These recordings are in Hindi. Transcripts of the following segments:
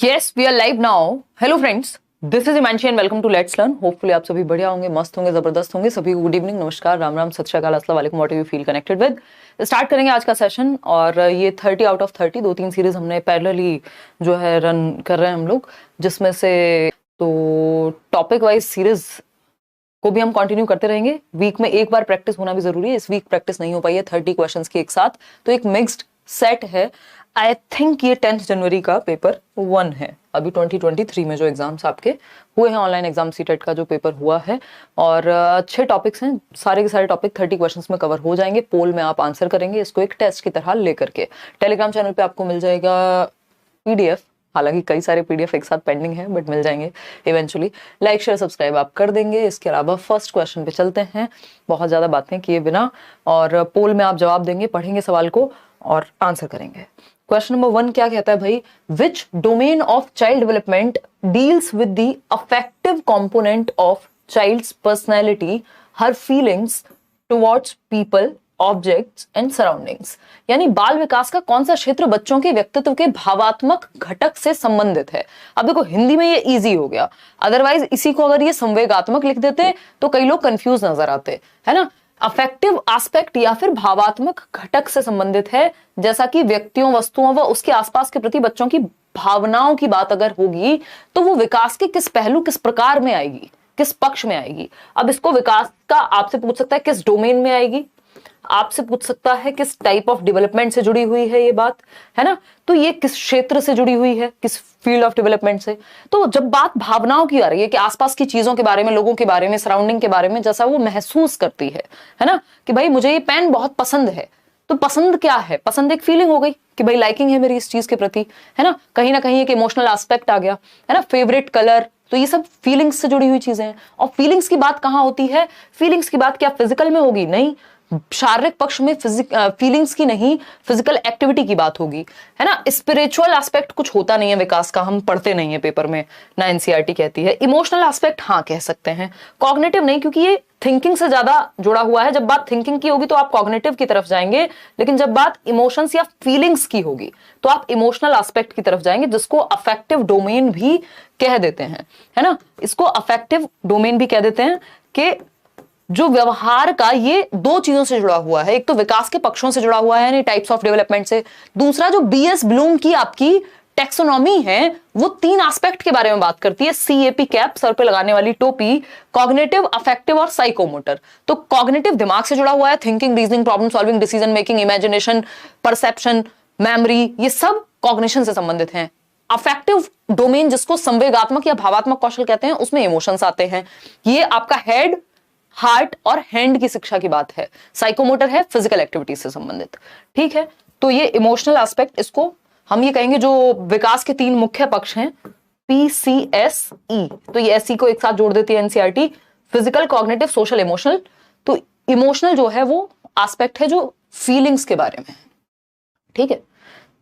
Yes, we are live now. Hello friends, this is Imanshi and welcome to Let's Learn. Hopefully आप सभी बढ़िया होंगे, मस्त होंगे, जबरदस्त होंगे. सभी को गुड इवनिंग, नमस्कार, राम राम, सत श्री अकाल, अस्सलाम वालेकुम. What you feel connected with. Start करेंगे आज का सेशन और ये 30 आउट ऑफ 30 दो तीन सीरीज हमने पैरेलली जो है रन कर रहे हैं हम लोग, जिसमें से तो टॉपिक वाइज सीरीज को भी हम कंटिन्यू करते रहेंगे. वीक में एक बार प्रैक्टिस होना भी जरूरी है. इस वीक प्रैक्टिस नहीं हो पाई है 30 क्वेश्चंस की एक साथ, तो एक मिक्स्ड सेट है. आई थिंक ये 10 जनवरी का पेपर 1 है. अभी 2023 में जो एग्जाम्स आपके हुए हैं, ऑनलाइन एग्जाम सीटेट का जो पेपर हुआ है, और 6 टॉपिक्स हैं. सारे के सारे टॉपिक 30 क्वेश्चंस में कवर हो जाएंगे. पोल में आप आंसर करेंगे इसको एक टेस्ट की तरह लेकर के. टेलीग्राम चैनल पे आपको मिल जाएगा पीडीएफ. हालांकि कई सारे पीडीएफ एक साथ पेंडिंग है, बट मिल जाएंगे इवेंचुअली. लाइक शेयर सब्सक्राइब आप कर देंगे. इसके अलावा फर्स्ट क्वेश्चन पे चलते हैं, बहुत ज्यादा बातें किए बिना, और पोल में आप जवाब देंगे, पढ़ेंगे सवाल को और आंसर करेंगे. क्वेश्चन नंबर 1 क्या कहता है भाई? Which domain of child development deals with the affective component of child's personality, her feelings towards people, objects and surroundings. यानी बाल विकास का कौन सा क्षेत्र बच्चों के व्यक्तित्व के भावात्मक घटक से संबंधित है. अब देखो हिंदी में ये इजी हो गया, अदरवाइज इसी को अगर ये संवेगात्मक लिख देते तो कई लोग कंफ्यूज नजर आते, है ना. अफेक्टिव एस्पेक्ट या फिर भावात्मक घटक से संबंधित है, जैसा कि व्यक्तियों, वस्तुओं व उसके आसपास के प्रति बच्चों की भावनाओं की बात अगर होगी तो वो विकास के किस पहलू, किस प्रकार में आएगी, किस पक्ष में आएगी. अब इसको विकास का आपसे पूछ सकता है किस डोमेन में आएगी, आपसे पूछ सकता है किस टाइप ऑफ डेवलपमेंट से जुड़ी हुई है ये बात, है ना. तो ये किस क्षेत्र से जुड़ी हुई है, किस फील्ड ऑफ डेवलपमेंट से. तो जब बात भावनाओं की आ रही है कि आसपास की चीजों के बारे में, लोगों के बारे में, सराउंडिंग के बारे में जैसा वो महसूस करती है ना, कि भाई मुझे ये पेन बहुत पसंद है. तो पसंद क्या है? पसंद एक फीलिंग हो गई कि भाई लाइकिंग है मेरी इस चीज के प्रति, है ना कहीं एक इमोशनल एस्पेक्ट आ गया, है ना. फेवरेट कलर, तो ये सब फीलिंग्स से जुड़ी हुई चीजें हैं. और फीलिंग्स की बात कहां होती है? फीलिंग्स की बात क्या फिजिकल में होगी? नहीं, शारीरिक पक्ष में फीलिंग्स की नहीं, फिजिकल एक्टिविटी की बात होगी, है ना. स्पिरिचुअल एस्पेक्ट कुछ होता नहीं है विकास का, हम पढ़ते नहीं है पेपर में, ना एनसीईआरटी कहती है. इमोशनल एस्पेक्ट हाँ कह सकते हैं, कॉग्निटिव नहीं, क्योंकि ये थिंकिंग से ज्यादा जुड़ा हुआ है. जब बात थिंकिंग की होगी तो आप कॉग्निटिव की तरफ जाएंगे, लेकिन जब बात इमोशंस या फीलिंग्स की होगी तो आप इमोशनल एस्पेक्ट की तरफ जाएंगे, जिसको अफेक्टिव डोमेन भी कह देते हैं, है ना. इसको अफेक्टिव डोमेन भी कह देते हैं कि जो व्यवहार का ये दो चीजों से जुड़ा हुआ है. एक तो विकास के पक्षों से जुड़ा हुआ है, यानी टाइप्स ऑफ डेवलपमेंट से. दूसरा जो बीएस ब्लूम की आपकी टेक्सोनॉमी है वो 3 एस्पेक्ट के बारे में बात करती है. सीएपी कैप, सर पे लगाने वाली टोपी, कॉग्निटिव, अफेक्टिव और साइकोमोटर. तो कॉग्निटिव दिमाग से जुड़ा हुआ है, thinking, reasoning, problem solving, decision making, imagination, perception, memory, ये सब कॉग्निशन से संबंधित हैं. अफेक्टिव डोमेन जिसको संवेगात्मक या भावात्मक कौशल कहते हैं, उसमें इमोशंस आते हैं. ये आपका हेड, हार्ट और हैंड की शिक्षा की बात है. साइकोमोटर है फिजिकल एक्टिविटी से संबंधित, ठीक है. तो ये इमोशनल एस्पेक्ट, इसको हम ये कहेंगे जो विकास के 3 मुख्य पक्ष हैं, PCSE. तो ये SE को एक साथ जोड़ देती है NCERT, physical, cognitive, social, emotional. तो इमोशनल जो है वो एस्पेक्ट है जो फीलिंग्स के बारे में है, ठीक है.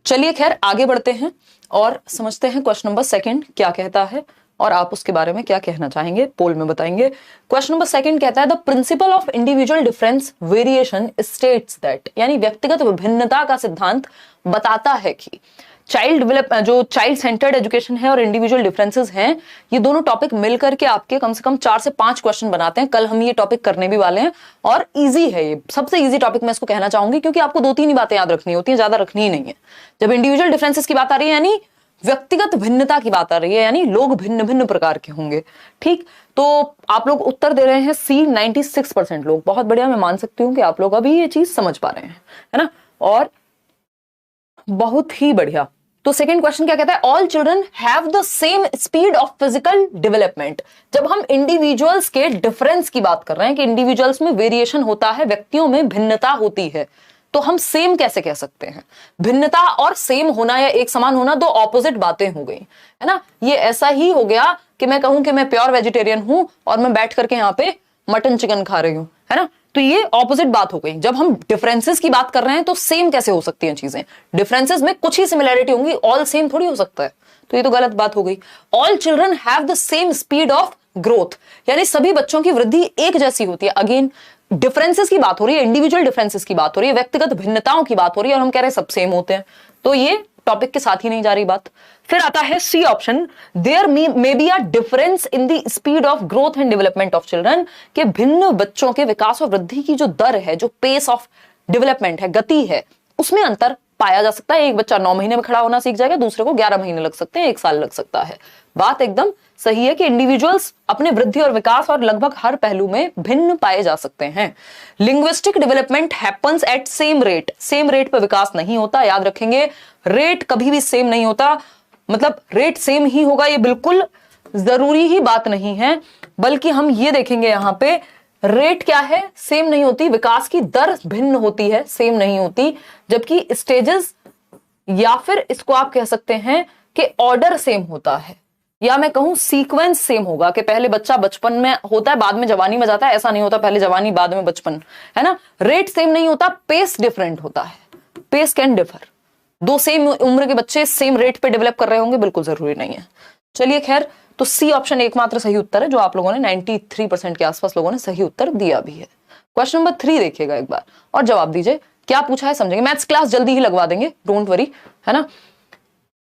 चलिए खैर आगे बढ़ते हैं और समझते हैं क्वेश्चन नंबर 2 क्या कहता है, और आप उसके बारे में क्या कहना चाहेंगे पोल में बताएंगे. क्वेश्चन नंबर 2 कहता है the principle of individual difference variation states that, यानी व्यक्तिगत विभिन्नता का सिद्धांत बताता है कि जो चाइल्ड सेंटर्ड एजुकेशन है और इंडिविजुअल डिफरेंसेस हैं, ये दोनों टॉपिक मिलकर के आपके कम से कम 4 से 5 क्वेश्चन बनाते हैं. कल हम ये टॉपिक करने भी वाले हैं और इजी है, ये सबसे इजी टॉपिक मैं इसको कहना चाहूंगी, क्योंकि आपको 2-3 ही बातें याद रखनी होती है, ज्यादा रखनी ही नहीं है. जब इंडिविजुअल डिफरेंसेस की बात आ रही है, यानी व्यक्तिगत भिन्नता की बात आ रही है, यानी लोग भिन्न भिन्न प्रकार के होंगे, ठीक. तो आप लोग उत्तर दे रहे हैं सी, 96% लोग. बहुत बढ़िया, मैं मान सकती हूं कि आप लोग अभी ये चीज समझ पा रहे हैं, है ना, और बहुत ही बढ़िया. तो सेकंड क्वेश्चन क्या कहता है? All children have the same speed of physical development. जब हम इंडिविजुअल्स के डिफरेंस की बात कर रहे हैं कि इंडिविजुअल्स में वेरिएशन होता है, व्यक्तियों में भिन्नता होती है, तो हम सेम कैसे कह सकते हैं? भिन्नता और सेम होना या एक समान होना दो ऑपोजिट बातें हो गई, है ना. ये ऐसा ही हो गया कि मैं कहूं कि मैं प्योर वेजिटेरियन हूं और मैं बैठ करके यहाँ पे मटन चिकन खा रही हूं, है ना. तो ये ऑपोजिट बात हो गई. जब हम डिफरेंसेस की बात कर रहे हैं तो सेम कैसे हो सकती हैं चीजें? डिफरेंसेस में कुछ ही सिमिलैरिटी होंगी, ऑल सेम थोड़ी हो सकता है. तो ये तो गलत बात हो गई. All children have the same speed of growth, यानी सभी बच्चों की वृद्धि एक जैसी होती है. अगेन डिफरेंसेस की बात हो रही है, इंडिविजुअल डिफरेंसेस की बात हो रही है, व्यक्तिगत भिन्नताओं की बात हो रही है, और हम कह रहे हैं सब सेम होते हैं. तो ये टॉपिक के साथ ही नहीं जा रही बात। फिर आता है C option, there may be a difference in the speed of growth and development of children, के भिन्न बच्चों के विकास और वृद्धि की जो दर है, जो पेस ऑफ डेवलपमेंट है, गति है, उसमें अंतर पाया जा सकता है। एक बच्चा 9 महीने में खड़ा होना सीख जाएगा, दूसरे को 11 महीने लग सकते हैं, 1 साल लग सकता है। बात एकदम सही है कि इंडिविजुअल्स अपने वृद्धि और विकास और लगभग हर पहलू में भिन्न पाए जा सकते हैं। Linguistic development happens at same rate, same rate पर विकास नहीं होता, याद रखेंगे। रेट कभी भी सेम नहीं होता, मतलब रेट सेम ही होगा ये बिल्कुल जरूरी ही बात नहीं है, बल्कि हम ये देखेंगे यहां पे रेट क्या है, सेम नहीं होती, विकास की दर भिन्न होती है, सेम नहीं होती, जबकि स्टेजेस या फिर इसको आप कह सकते हैं कि ऑर्डर सेम होता है, या मैं कहूं सीक्वेंस सेम होगा कि पहले बच्चा बचपन में होता है बाद में जवानी में जाता है, ऐसा नहीं होता पहले जवानी बाद में बचपन, है ना। रेट सेम नहीं होता, पेस डिफरेंट होता है, पेस कैन डिफर। 2 सेम उम्र के बच्चे सेम रेट पे डेवलप कर रहे होंगे, बिल्कुल जरूरी नहीं है। चलिए खैर, तो सी ऑप्शन एकमात्र सही उत्तर है, जो आप लोगों ने 93% के आसपास लोगों ने सही उत्तर दिया भी है। क्वेश्चन नंबर 3 देखिएगा एक बार और जवाब दीजिए, क्या पूछा है समझेंगे। मैथ्स क्लास जल्दी ही लगवा देंगे, डोंट वरी, है ना।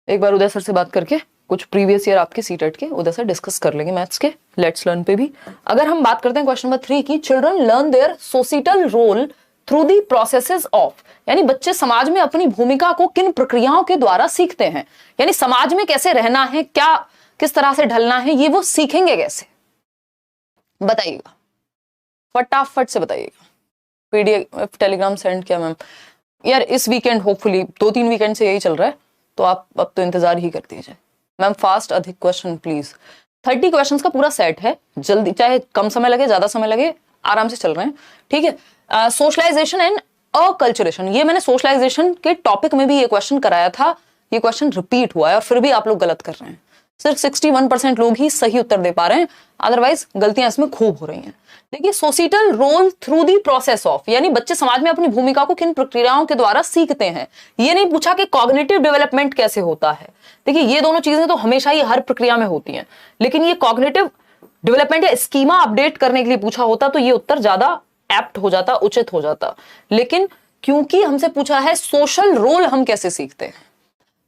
एक बार उदय सर से बात करके कुछ प्रीवियस ईयर आपके सीटेट के उधर से डिस्कस कर लेंगे मैथ्स के लेट्स लर्न पे भी। अगर हम बात करते हैं क्वेश्चन नंबर 3 की, children learn their societal role through the processes of, यानी बच्चे समाज में अपनी भूमिका को किन प्रक्रियाओं के द्वारा सीखते हैं, यानी समाज में कैसे रहना है, क्या किस तरह से ढलना है, ये वो सीखेंगे कैसे, बताइएगा फटाफट से बताइएगा। पीडीएफ टेलीग्राम सेंड किया मैम यार, इस वीकेंड होपफुली 2-3 वीकेंड से यही चल रहा है, तो आप अब तो इंतजार ही कर दीजिए मैम। फास्ट, अधिक क्वेश्चन प्लीज। 30 क्वेश्चंस का पूरा सेट है, जल्दी, चाहे कम समय लगे ज्यादा समय लगे, आराम से चल रहे हैं, ठीक है। सोशलाइजेशन एंड अकल्चरेशन, ये मैंने सोशलाइजेशन के टॉपिक में भी ये क्वेश्चन कराया था, ये क्वेश्चन रिपीट हुआ है और फिर भी आप लोग गलत कर रहे हैं। सिर्फ 61% लोग ही सही उत्तर दे पा रहे हैं, अदरवाइज गलतियां इसमें खूब हो रही हैं। देखिए, societal role through the process of, यानी बच्चे समाज में अपनी भूमिका को किन प्रक्रियाओं के द्वारा सीखते हैं। ये नहीं पूछा कि कॉग्निटिव डेवलपमेंट कैसे होता है। देखिए, ये दोनों चीजें तो हमेशा ही हर प्रक्रिया में होती हैं, लेकिन ये कॉग्निटिव डेवलपमेंट या स्कीमा अपडेट करने के लिए पूछा होता तो ये उत्तर ज्यादा एप्ट हो जाता, उचित हो जाता। लेकिन क्योंकि हमसे पूछा है सोशल रोल हम कैसे सीखते हैं,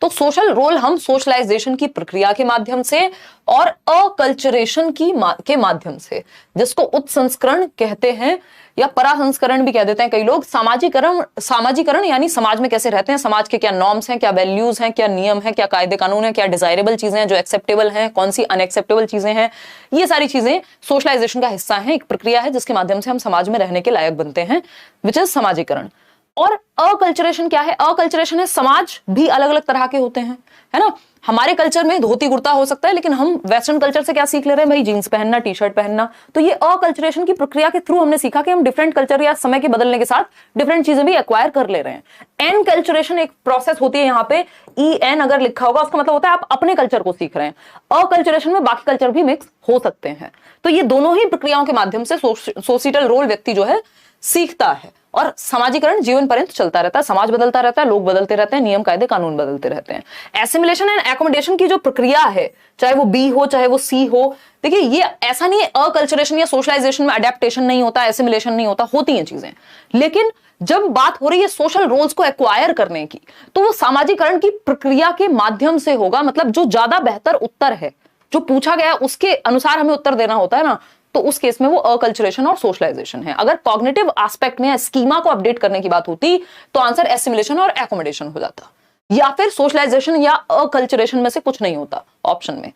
तो सोशल रोल हम सोशलाइजेशन की प्रक्रिया के माध्यम से और अकल्चरेशन के माध्यम से, जिसको उत्संस्करण कहते हैं या परासंस्करण भी कह देते हैं कई लोग। सामाजिकरण यानी समाज में कैसे रहते हैं, समाज के क्या नॉर्म्स हैं, क्या वैल्यूज हैं, क्या नियम हैं, क्या कायदे कानून हैं, क्या डिजायरेबल चीजें हैं जो एक्सेप्टेबल हैं, कौन सी अनएक्सेप्टेबल चीजें हैं, ये सारी चीजें सोशलाइजेशन का हिस्सा है, एक प्रक्रिया है जिसके माध्यम से हम समाज में रहने के लायक बनते हैं, विच इज समाजीकरण। और अकल्चरेशन क्या है, अकल्चरेशन है समाज भी अलग अलग तरह के होते हैं, है ना। हमारे कल्चर में धोती कुर्ता हो सकता है, लेकिन हम वेस्टर्न कल्चर से क्या सीख ले रहे हैं भाई, जीन्स पहनना, टी शर्ट पहनना। तो ये अकल्चरेशन की प्रक्रिया के थ्रू हमने सीखा कि हम डिफरेंट कल्चर या समय के बदलने के साथ डिफरेंट चीजें भी एक्वायर कर ले रहे हैं। एन कल्चरेशन एक प्रोसेस होती है, यहाँ पे EN अगर लिखा होगा उसका मतलब होता है आप अपने कल्चर को सीख रहे हैं। अकल्चरेशन में बाकी कल्चर भी मिक्स हो सकते हैं। तो ये दोनों ही प्रक्रियाओं के माध्यम से सोसाइटल रोल व्यक्ति जो है सीखता है, और समाजीकरण जीवन पर्यंत चलता रहता है, समाज बदलता रहता है, लोग बदलते रहते हैं, नियम कायदे कानून बदलते रहते हैं। एसिमिलेशन एंड एकोमोडेशन की जो प्रक्रिया है, चाहे वो B हो चाहे वो C हो, देखिए ये ऐसा नहीं है अकल्चरेशन या सोशलाइजेशन में अडेप्टेशन नहीं होता, एसिमिलेशन नहीं होता, होती हैं चीजें। लेकिन जब बात हो रही है सोशल रोल्स को एक्वायर करने की, तो वो सामाजिकरण की प्रक्रिया के माध्यम से होगा। मतलब जो ज्यादा बेहतर उत्तर है, जो पूछा गया उसके अनुसार हमें उत्तर देना होता है ना, तो उस केस में वो अकल्चरेशन और सोशलाइजेशन है। अगर कॉग्निटिव एस्पेक्ट में स्कीमा को अपडेट करने की बात होती तो आंसर एसिमिलेशन और एकोमोडेशन हो जाता, या फिर सोशलाइजेशन या अकल्चरेशन में से कुछ नहीं होता ऑप्शन में,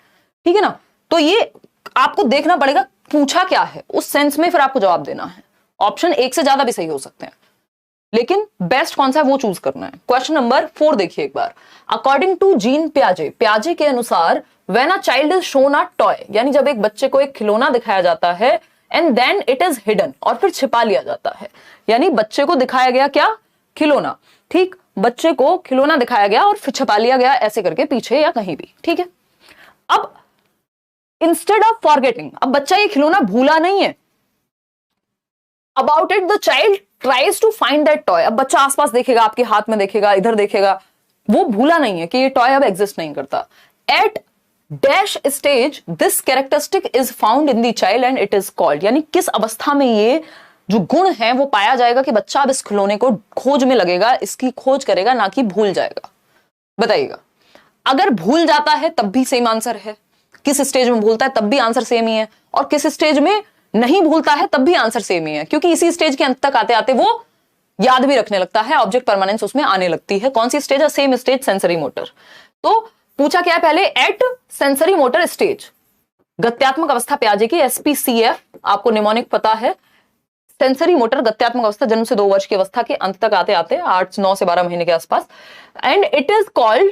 ठीक है ना। तो ये आपको देखना पड़ेगा पूछा क्या है, उस सेंस में फिर आपको जवाब देना है। ऑप्शन एक से ज्यादा भी सही हो सकते हैं, लेकिन बेस्ट कौन सा है वो चूज करना है। क्वेश्चन नंबर 4 देखिए एक बार। अकॉर्डिंग टू जीन प्याजे के अनुसार, when a child is shown a toy, यानी जब एक बच्चे को एक खिलौना दिखाया जाता है, and then it is hidden, और फिर छिपा लिया जाता है। यानी बच्चे को दिखाया गया क्या, खिलौना, ठीक, बच्चे को खिलौना दिखाया गया और फिर छिपा लिया गया ऐसे करके पीछे या कहीं भी, ठीक है। अब इंस्टेड ऑफ फॉरगेटिंग, अब बच्चा ये खिलौना भूला नहीं है, about it the child tries to find that toy. अब बच्चा आसपास देखेगा, आपके हाथ में देखेगा, इधर देखेगा, वो भूला नहीं है कि ये टॉय अब एग्जिस्ट नहीं करता। At dash stage this characteristic is found in the child and it is called, यानी किस अवस्था में ये जो गुण है वो पाया जाएगा कि बच्चा अब इस खिलौने को खोज में लगेगा, इसकी खोज करेगा, ना कि भूल जाएगा। बताइएगा। अगर भूल जाता है तब भी सेम आंसर है, किस स्टेज में भूलता है तब भी आंसर सेम ही है, और किस स्टेज में नहीं भूलता है तब भी आंसर सेम ही है, क्योंकि इसी स्टेज के अंत तक आते आते वो याद भी रखने लगता है, ऑब्जेक्ट परमानेंस उसमें आने लगती है। कौन सी स्टेज है? Same stage, sensory motor. तो पूछा क्या है पहले? एट सेंसरी मोटर स्टेज, गत्यात्मक अवस्था प्याजे की, SPCF आपको निमोनिक पता है। सेंसरी मोटर गत्यात्मक अवस्था जन्म से 2 वर्ष की अवस्था के अंत तक आते आते 8-9 से 12 महीने के आसपास। And it is called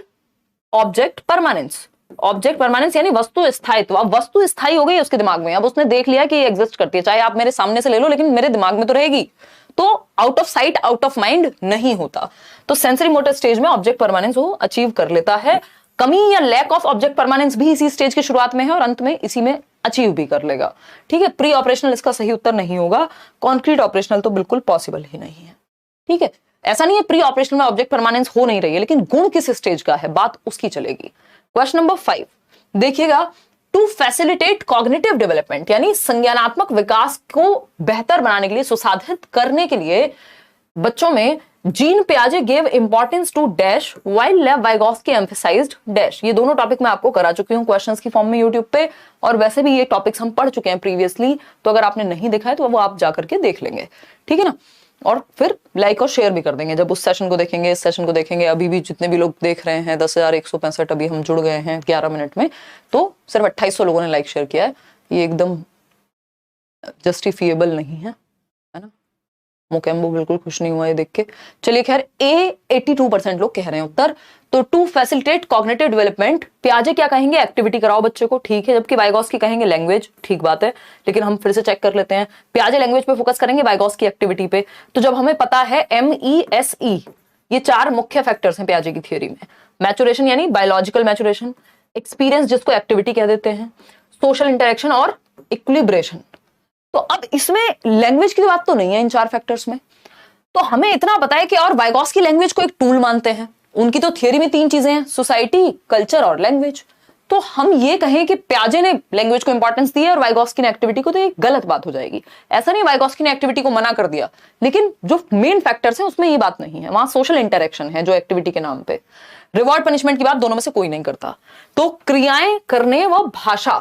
object permanence. Object permanence यानी वस्तु स्थायित्व। अब वस्तु स्थायी हो गई उसके दिमाग में, अब उसने देख लिया कि ये एग्जिस्ट करती है, चाहे आप मेरे सामने से ले लो लेकिन मेरे दिमाग में तो रहेगी, तो out of sight out of mind नहीं होता। तो सेंसरी मोटर स्टेज में ऑब्जेक्ट परमानेंस वो अचीव कर लेता है। कमी या लैक ऑफ ऑब्जेक्ट परमानेंस भी इसी स्टेज की शुरुआत में है और अंत में इसी में अचीव भी कर लेगा। ठीक है, प्री ऑपरेशनल इसका सही उत्तर नहीं होगा, कॉन्क्रीट ऑपरेशनल तो बिल्कुल पॉसिबल ही नहीं है। ठीक है, ऐसा नहीं है प्री ऑपरेशनल में ऑब्जेक्ट परमानेंस हो नहीं रही है, लेकिन गुण किस स्टेज का है बात उसकी चलेगी। क्वेश्चन नंबर 5 देखिएगा, टू फैसिलिटेट कॉग्निटिव डेवलपमेंट यानी संज्ञानात्मक विकास को बेहतर बनाने के लिए, सुसाधित करने के लिए बच्चों में जीन पियाजे gave importance to dash while Lev Vygotsky emphasised dash. ये दोनों टॉपिक मैं आपको करा चुकी हूं क्वेश्चंस की फॉर्म में यूट्यूब पे, और वैसे भी ये टॉपिक्स हम पढ़ चुके हैं प्रीवियसली, तो अगर आपने नहीं देखा है तो वो आप जाकर के देख लेंगे। ठीक है ना, और फिर लाइक और शेयर भी कर देंगे जब उस सेशन को देखेंगे, इस सेशन को देखेंगे। अभी भी जितने भी लोग देख रहे हैं 10,165 अभी हम जुड़ गए हैं 11 मिनट में, तो सिर्फ 2800 लोगों ने लाइक शेयर किया है। ये एकदम जस्टिफिएबल नहीं है, है ना। मोकेम्बो बिल्कुल खुश नहीं हुआ है देख के। चलिए खैर, ए 82% लोग कह रहे हैं उत्तर। तो टू फैसिलिटेट कॉग्निटिव डेवलपमेंट, पियाजे क्या कहेंगे? एक्टिविटी कराओ बच्चे को, ठीक है, जबकि वाइगोस्की कहेंगे लैंग्वेज, ठीक बात है, लेकिन हम फिर से चेक कर लेते हैं। पियाजे लैंग्वेज पे फोकस करेंगे, वाइगोस्की एक्टिविटी पे। तो जब हमें पता है MESE, ये 4 मुख्य फैक्टर्स हैं पियाजे की थियोरी में। मैचुरेशन यानी बायोलॉजिकल मैचुरेशन, एक्सपीरियंस जिसको एक्टिविटी कह देते हैं, सोशल इंटरेक्शन और इक्विलिब्रेशन। तो अब इसमें लैंग्वेज की बात तो नहीं है इन 4 फैक्टर्स में। तो हमें इतना पता है कि और वाइगोस्की लैंग्वेज को एक टूल मानते हैं। उनकी तो थियरी में 3 चीजें हैं, सोसाइटी, कल्चर और लैंग्वेज। तो हम ये कहें कि पियाजे ने लैंग्वेज को इंपॉर्टेंस दी है और वाइगोस्की ने एक्टिविटी को, तो ये गलत बात हो जाएगी। ऐसा नहीं वाइगोस्की ने एक्टिविटी को मना कर दिया, लेकिन जो मेन फैक्टर्स हैं उसमें ये बात नहीं है। वहां सोशल इंटरेक्शन है जो एक्टिविटी के नाम पे, रिवॉर्ड पनिशमेंट की बात दोनों में से कोई नहीं करता। तो क्रियाएं करने व भाषा,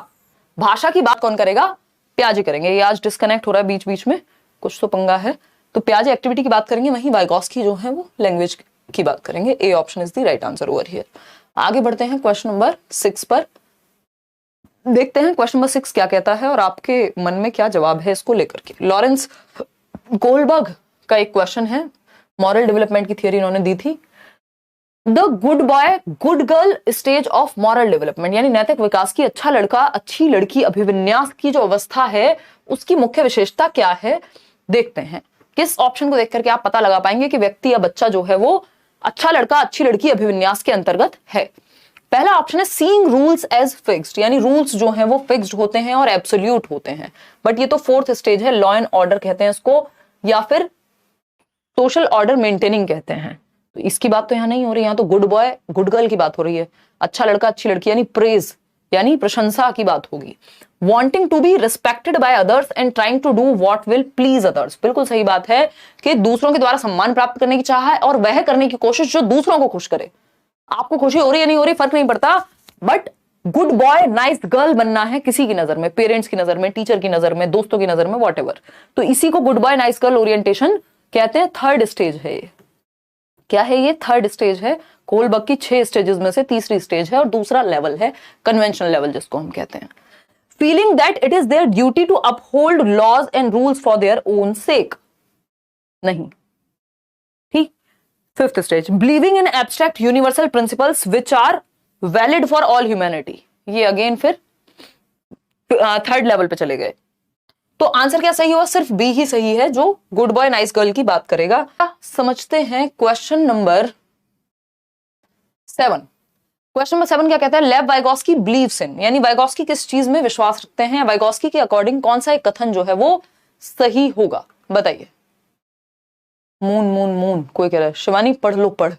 भाषा की बात कौन करेगा? पियाजे करेंगे। ये आज डिस्कनेक्ट हो रहा है बीच बीच में, कुछ तो पंगा है। तो पियाजे एक्टिविटी की बात करेंगे, वहीं वाइगोस्की जो है वो लैंग्वेज की बात करेंगे। ए option is the right answer over here. आगे बढ़ते हैं क्वेश्चन नंबर 6 पर, देखते हैं क्वेश्चन नंबर 6 क्या कहता है और आपके मन में क्या जवाब है इसको लेकर के। लॉरेंस गोल्डबर्ग का एक क्वेश्चन है, मॉरल डेवलपमेंट की थियरी इन्होंने दी थी। The good boy good girl stage of moral development यानी नैतिक विकास की अच्छा लड़का अच्छी लड़की अभिविन्यास की जो अवस्था है उसकी मुख्य विशेषता क्या है, देखते हैं। किस ऑप्शन को देख करके आप पता लगा पाएंगे कि व्यक्ति या बच्चा जो है वो अच्छा लड़का अच्छी लड़की अभिविन्यास के अंतर्गत है। पहला ऑप्शन है सीइंग रूल्स एज फिक्स्ड यानी रूल्स जो हैं वो फिक्स्ड होते हैं और एब्सोल्यूट होते हैं, बट ये तो 4th स्टेज है, लॉ एंड ऑर्डर कहते हैं इसको, या फिर सोशल ऑर्डर मेंटेनिंग कहते हैं। तो इसकी बात तो यहाँ नहीं हो रही, यहाँ तो गुड बॉय गुड गर्ल की बात हो रही है। अच्छा लड़का अच्छी लड़की यानी प्रेज यानी प्रशंसा की बात होगी। Wanting to be respected by others and trying to do what will please others, बिल्कुल सही बात है कि दूसरों के द्वारा सम्मान प्राप्त करने की चाह है और वह करने की कोशिश जो दूसरों को खुश करे। आपको खुशी हो रही है नहीं हो रही फर्क नहीं पड़ता, but good boy nice girl बनना है किसी की नजर में, पेरेंट्स की नजर में, टीचर की नजर में, दोस्तों की नजर में, व्हाटएवर। तो इसी को good boy nice girl orientation कहते हैं। 3rd स्टेज है ये। क्या है ये? 3rd स्टेज है। कोलबर्ग की 6 स्टेजेस में से तीसरी स्टेज है और दूसरा लेवल है कन्वेंशनल लेवल जिसको हम कहते हैं। Feeling that it is their duty to uphold laws and rules for their own sake, नहीं ठीक। 5th stage believing in abstract universal principles which are valid for all humanity, ये अगेन फिर 3rd लेवल पे चले गए। तो आंसर क्या सही हुआ? सिर्फ बी ही सही है जो गुड बॉय नाइस गर्ल की बात करेगा। समझते हैं क्वेश्चन नंबर 7। क्वेश्चन नंबर 7 क्या कहता है? लेव वाइगोस्की बिलीव्स इन यानी वाइगोस्की किस चीज में विश्वास रखते हैं, वाइगोस्की के अकॉर्डिंग कौन सा एक कथन जो है वो सही होगा, बताइए। मून मून मून कोई कह रहा है, शिवानी पढ़ लो पढ़,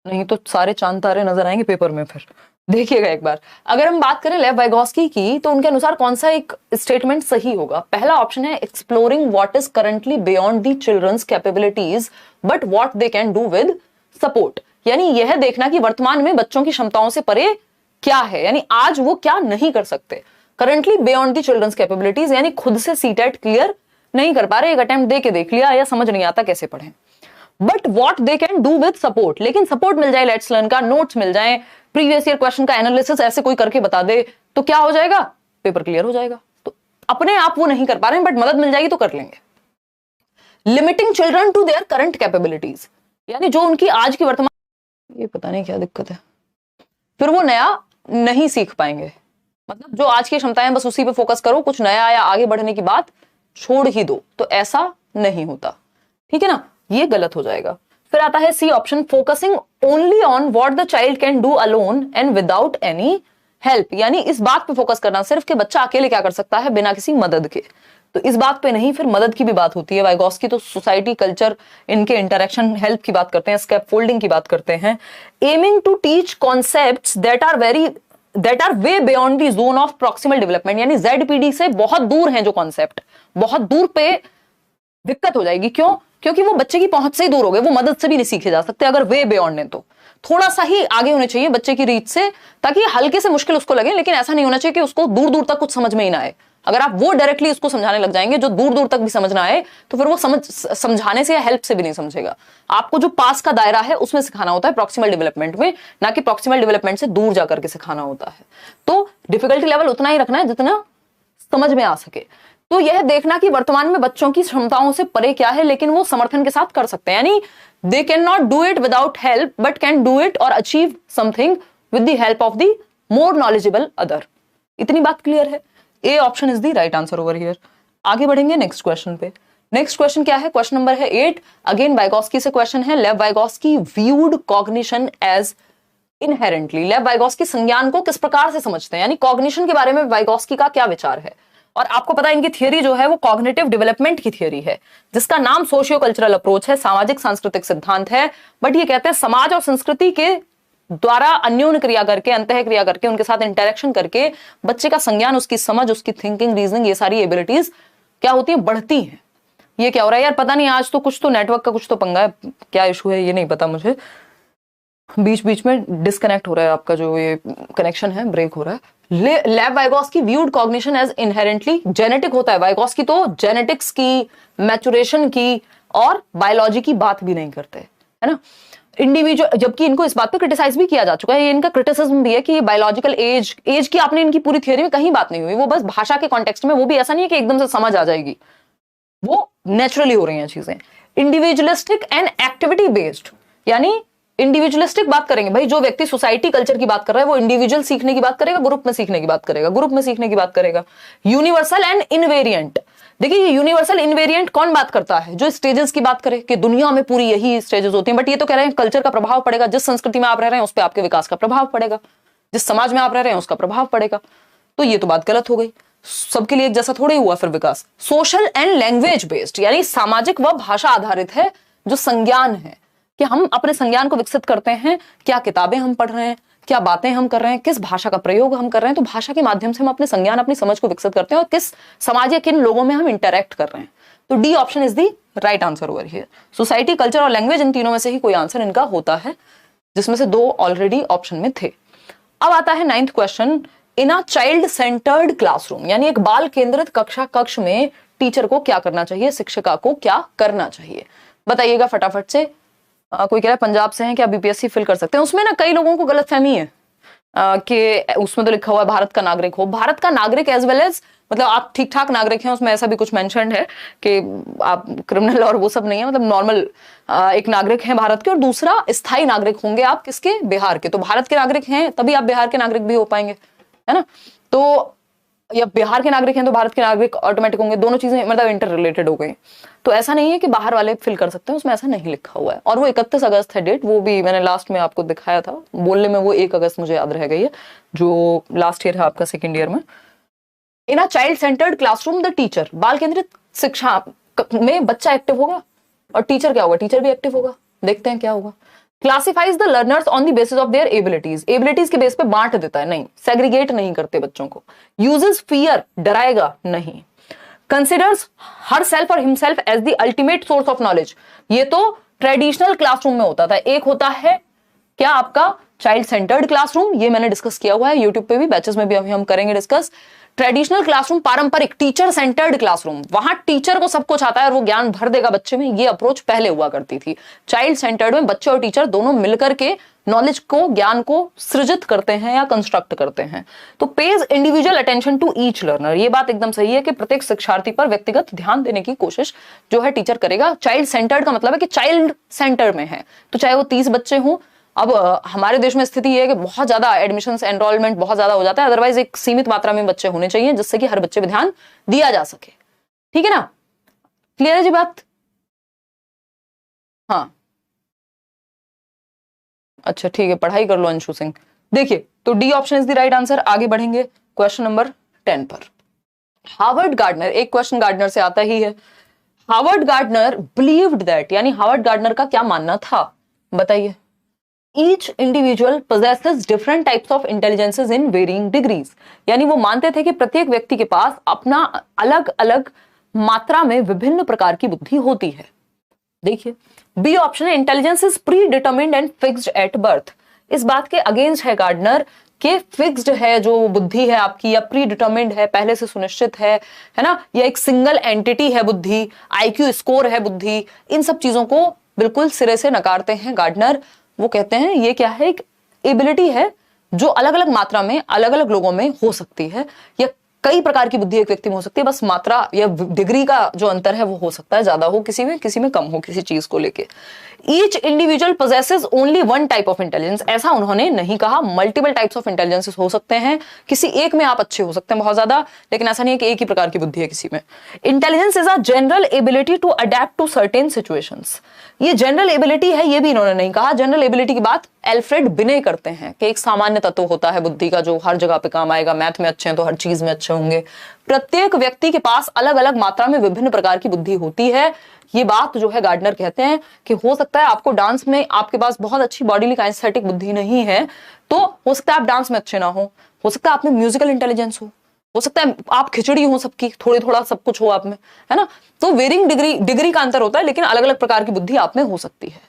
नहीं तो सारे चांद तारे नजर आएंगे पेपर में। फिर देखिएगा एक बार, अगर हम बात करें लेव वाइगोस्की की तो उनके अनुसार कौन सा एक स्टेटमेंट सही होगा? पहला ऑप्शन है exploring what is currently beyond the children's capabilities but what they can do with support यानी यह देखना कि वर्तमान में बच्चों की क्षमताओं से परे क्या है, यानी आज वो क्या नहीं कर सकते, currently beyond the children's capabilities, यानी खुद से सीटेट क्लियर नहीं कर पा रहे, एक अटेम्प्ट दे के देख लिया या समझ नहीं आता कैसे पढ़ें, but what they can do with support, लेकिन सपोर्ट मिल जाए लेट्स लर्न का, नोट्स मिल जाए, प्रीवियस ईयर क्वेश्चन का एनालिसिस ऐसे कोई करके बता दे तो क्या हो जाएगा, पेपर क्लियर हो जाएगा। तो अपने आप वो नहीं कर पा रहे हैं, बट मदद मिल जाएगी तो कर लेंगे। Limiting children to their current capabilities, यानी जो उनकी आज की वर्तमान, ये पता नहीं क्या दिक्कत है, फिर वो नया नहीं सीख पाएंगे, मतलब जो आज की क्षमताएं बस उसी पे फोकस करो, कुछ नया या आगे बढ़ने की बात छोड़ ही दो, तो ऐसा नहीं होता, ठीक है ना, ये गलत हो जाएगा। फिर आता है C option, focusing only on what the child can do alone and without any help, यानी इस बात पे फोकस करना सिर्फ कि बच्चा अकेले क्या कर सकता है बिना किसी मदद के, तो इस बात पे नहीं, फिर मदद की भी बात होती है। वाइगॉस्की तो सोसाइटी, कल्चर, इनके इंटरेक्शन, हेल्प की बात करते हैं, स्कैफोल्डिंग की बात करते हैं। Aiming to teach concepts that are way beyond the zone of proximal development, यानी ZPD से बहुत दूर हैं जो कॉन्सेप्ट, बहुत दूर पे दिक्कत हो जाएगी। क्यों? क्योंकि वो बच्चे की पहुंच से ही दूर हो गए, वो मदद से भी नहीं सीखे जा सकते अगर वे बियॉन्ड है, तो थोड़ा सा ही आगे होने चाहिए बच्चे की रीच से, ताकि हल्के से मुश्किल उसको लगे, लेकिन ऐसा नहीं होना चाहिए कि उसको दूर दूर तक कुछ समझ में ही ना आए। अगर आप वो डायरेक्टली उसको समझाने लग जाएंगे जो दूर दूर तक भी समझ ना आए, तो फिर वो समझाने से या हेल्प से भी नहीं समझेगा। आपको जो पास का दायरा है उसमें सिखाना होता है, प्रॉक्सिमल डेवलपमेंट में, ना कि प्रॉक्सिमल डेवलपमेंट से दूर जाकर के सिखाना होता है। तो डिफिकल्टी लेवल उतना ही रखना है जितना समझ में आ सके। तो यह देखना कि वर्तमान में बच्चों की क्षमताओं से परे क्या है, लेकिन वो समर्थन के साथ कर सकते हैं, यानी they can not do it without help but can do it और achieve something with the help of the more knowledgeable other. इतनी बात क्लियर है? A option is the right answer over here. आगे बढ़ेंगे नेक्स्ट क्वेश्चन पे। नेक्स्ट क्वेश्चन क्या है? क्वेश्चन नंबर है 8। अगेन वाइगॉस्की से क्वेश्चन है। Lev Vygotsky viewed cognition as inherently. लेव वाइगॉस्की संज्ञान को किस प्रकार से समझते हैं, यानी कॉग्निशन के बारे में वाइगॉस्की का क्या विचार है। और आपको पता है इनकी थियरी जो है वो कॉग्निटिव डेवलपमेंट की थियरी है, जिसका नाम सोशियो कल्चरल अप्रोच है, सामाजिक सांस्कृतिक सिद्धांत है। बट ये कहते हैं समाज और संस्कृति के द्वारा अन्योन्य क्रिया करके, अंतः क्रिया करके, उनके साथ इंटरेक्शन करके बच्चे का संज्ञान, उसकी समझ, उसकी थिंकिंग, रीजनिंग, ये सारी एबिलिटीज क्या होती है, बढ़ती हैं। ये क्या हो रहा है यार, पता नहीं, आज तो कुछ तो नेटवर्क का कुछ तो पंगा है, क्या इशू है ये नहीं पता मुझे, बीच बीच में डिस्कनेक्ट हो रहा है, आपका जो ये कनेक्शन है ब्रेक हो रहा है। Lev Vygotsky viewed cognition as inherently genetic होता है। वाइगॉस्की तो जेनेटिक्स की, मैचुरेशन की और बायोलॉजी की बात भी नहीं करते, है ना, इंडिविजुअल, जबकि इनको इस बात पे क्रिटिसाइज भी किया जा चुका है, ये इनका क्रिटिसिज्म भी है कि बायोलॉजिकल एज की आपने इनकी पूरी थियरी में कहीं बात नहीं हुई, वो बस भाषा के कॉन्टेक्स्ट में, वो भी ऐसा नहीं है कि एकदम से समझ आ जाएगी, वो नेचुरली हो रही हैं चीजें। इंडिविजुअलिस्टिक एंड एक्टिविटी बेस्ड, यानी इंडिविजुअलिस्टिक बात करेंगे भाई, जो व्यक्ति सोसाइटी कल्चर की बात कर रहा है वो इंडिविजुअल सीखने की बात करेगा, ग्रुप में सीखने की बात करेगा, ग्रुप में सीखने की बात करेगा। यूनिवर्सल एंड इनवेरिएंट, देखिए ये यूनिवर्सल इनवेरिएंट कौन बात करता है, जो स्टेजेस की बात करे कि दुनिया में पूरी यही स्टेजेस होती हैं, बट ये तो कह रहे हैं कल्चर का प्रभाव पड़ेगा, जिस संस्कृति में आप रह रहे हैं उस पर आपके विकास का प्रभाव पड़ेगा, जिस समाज में आप रह रहे हैं उसका प्रभाव पड़ेगा। तो ये तो बात गलत हो गई, सबके लिए एक जैसा थोड़े हुआ फिर विकास। सोशल एंड लैंग्वेज बेस्ड, यानी सामाजिक व भाषा आधारित है जो संज्ञान है, कि हम अपने संज्ञान को विकसित करते हैं, क्या किताबें हम पढ़ रहे हैं, क्या बातें हम कर रहे हैं, किस भाषा का प्रयोग हम कर रहे हैं, तो भाषा के माध्यम से हम अपने संज्ञान, अपनी समझ को विकसित करते हैं, और किस समाज या किन लोगों में हम इंटरेक्ट कर रहे हैं। तो D option is the right answer over here. Society, culture और लैंग्वेज, इन तीनों में से ही कोई आंसर इनका होता है, जिसमें से 2 ऑलरेडी ऑप्शन में थे। अब आता है 9th question. In a child centred classroom, यानी एक बाल केंद्रित कक्ष में टीचर को क्या करना चाहिए, शिक्षिका को क्या करना चाहिए, बताइएगा फटाफट से। कोई कह रहा है पंजाब से हैं, क्या BPSC फिल कर सकते हैं। उसमें ना कई लोगों को गलतफहमी है कि उसमें तो लिखा हुआ है भारत का नागरिक हो। भारत का नागरिक एज वेल एज, मतलब आप ठीक ठाक नागरिक हैं, उसमें ऐसा भी कुछ मेंशन्ड है कि आप क्रिमिनल और वो सब नहीं है, मतलब नॉर्मल एक नागरिक हैं भारत के, और दूसरा स्थायी नागरिक होंगे आप किसके, बिहार के। तो भारत के नागरिक हैं तभी आप बिहार के नागरिक भी हो पाएंगे, है ना। तो या बिहार के नागरिक हैं तो भारत के नागरिक ऑटोमेटिक होंगे, दोनों चीजें मतलब इंटर रिलेटेड हो गई। तो ऐसा नहीं है कि बाहर वाले फिल कर सकते हैं, उसमें ऐसा नहीं लिखा हुआ है। और वो 31 अगस्त है डेट, वो भी मैंने लास्ट में आपको दिखाया था, बोलने में वो 1 अगस्त मुझे याद रह गई है, जो लास्ट ईयर है आपका सेकेंड ईयर में। In a child centred classroom the teacher, बाल केंद्रित शिक्षा में बच्चा एक्टिव होगा और टीचर क्या होगा, टीचर भी एक्टिव होगा। देखते हैं क्या होगा। Classifies the learners on the basis of their abilities, abilities के बेस पे बांट देता है, नहीं सेग्रीगेट नहीं करते बच्चों को। यूजेस फियर, डराएगा नहीं। कंसिडर्स हर सेल्फ और himself as the ultimate source of knowledge, ये तो ट्रेडिशनल क्लासरूम में होता था। एक होता है क्या आपका चाइल्ड सेंटर्ड क्लासरूम, ये मैंने डिस्कस किया हुआ है यूट्यूब पे भी, बैचेस में भी अभी हम करेंगे डिस्कस। ट्रेडिशनल क्लासरूम, पारंपरिक टीचर सेंटर्ड क्लासरूम, वहां टीचर को सब कुछ आता है और वो ज्ञान भर देगा बच्चे में, ये अप्रोच पहले हुआ करती थी। चाइल्ड सेंटर्ड में बच्चे और टीचर दोनों मिलकर के नॉलेज को, ज्ञान को सृजित करते हैं या कंस्ट्रक्ट करते हैं। तो pays individual attention to each learner, ये बात एकदम सही है कि प्रत्येक शिक्षार्थी पर व्यक्तिगत ध्यान देने की कोशिश जो है टीचर करेगा। चाइल्ड सेंटर्ड का मतलब है कि चाइल्ड सेंटर में है, तो चाहे वो 30 बच्चे हों। अब हमारे देश में स्थिति ये है कि बहुत ज्यादा एडमिशंस, एनरोलमेंट बहुत ज्यादा हो जाता है, अदरवाइज एक सीमित मात्रा में बच्चे होने चाहिए जिससे कि हर बच्चे पे ध्यान दिया जा सके। ठीक है ना, क्लियर है जी बात? हाँ अच्छा ठीक है, पढ़ाई कर लो अंशु सिंह। देखिए तो D option is the right answer. आगे बढ़ेंगे क्वेश्चन नंबर 10 पर। हार्वर्ड गार्डनर, एक क्वेश्चन गार्डनर से आता ही है। हार्वर्ड गार्डनर बिलीव्ड दैट, यानी हार्वर्ड गार्डनर का क्या मानना था, बताइए। Each individual possesses different types of intelligences in varying degrees, यानी वो मानते थे कि प्रत्येक व्यक्ति के पास अपना अलग अलग मात्रा में विभिन्न प्रकार की बुद्धि होती है। देखिए बी ऑप्शन है, intelligence is pre determined and fixed at birth. इस बात के अगेंस्ट है गार्डनर कि फिक्स्ड है जो बुद्धि है आपकी, या प्री डिटर्मिन्ड है, पहले से सुनिश्चित है ना, या एक सिंगल एंटिटी है बुद्धि, आईक्यू स्कोर है बुद्धि, इन सब चीजों को बिल्कुल सिरे से नकारते हैं गार्डनर। वो कहते हैं ये क्या है, एक एबिलिटी है जो अलग अलग मात्रा में अलग अलग लोगों में हो सकती है, या कई प्रकार की बुद्धि एक व्यक्ति में हो सकती है, बस मात्रा या डिग्री का जो अंतर है वो हो सकता है, ज्यादा हो किसी में कम हो किसी चीज को लेके। Each individual possesses only one type of intelligence, ऐसा उन्होंने नहीं कहा, मल्टीपल टाइप्स ऑफ इंटेलिजेंसेस हो सकते हैं, किसी एक में आप अच्छे हो सकते हैं बहुत ज्यादा, लेकिन ऐसा नहीं है कि एक ही प्रकार की बुद्धि है किसी में। Intelligence is a general ability to adapt to certain situations, ये जनरल एबिलिटी है, ये भी इन्होंने नहीं कहा। जनरल एबिलिटी की बात एल्फ्रेड बिने करते हैं कि एक सामान्य तत्व होता है बुद्धि का जो हर जगह पे काम आएगा, मैथ में अच्छे हैं तो हर चीज में अच्छे होंगे। प्रत्येक व्यक्ति के पास अलग अलग मात्रा में विभिन्न प्रकार की बुद्धि होती है, ये बात जो है गार्डनर कहते हैं कि हो सकता है आपको डांस में आपके पास बहुत अच्छी बॉडीली काइनेस्थेटिक बुद्धि नहीं है, तो हो सकता है आप डांस में अच्छे ना हो सकता है आप में म्यूजिकल इंटेलिजेंस हो सकता है आप खिचड़ी हो सबकी, थोड़ी थोड़ा सब कुछ हो आप में, है ना। तो वेरिंग डिग्री का अंतर होता है, लेकिन अलग अलग प्रकार की बुद्धि आप में हो सकती है।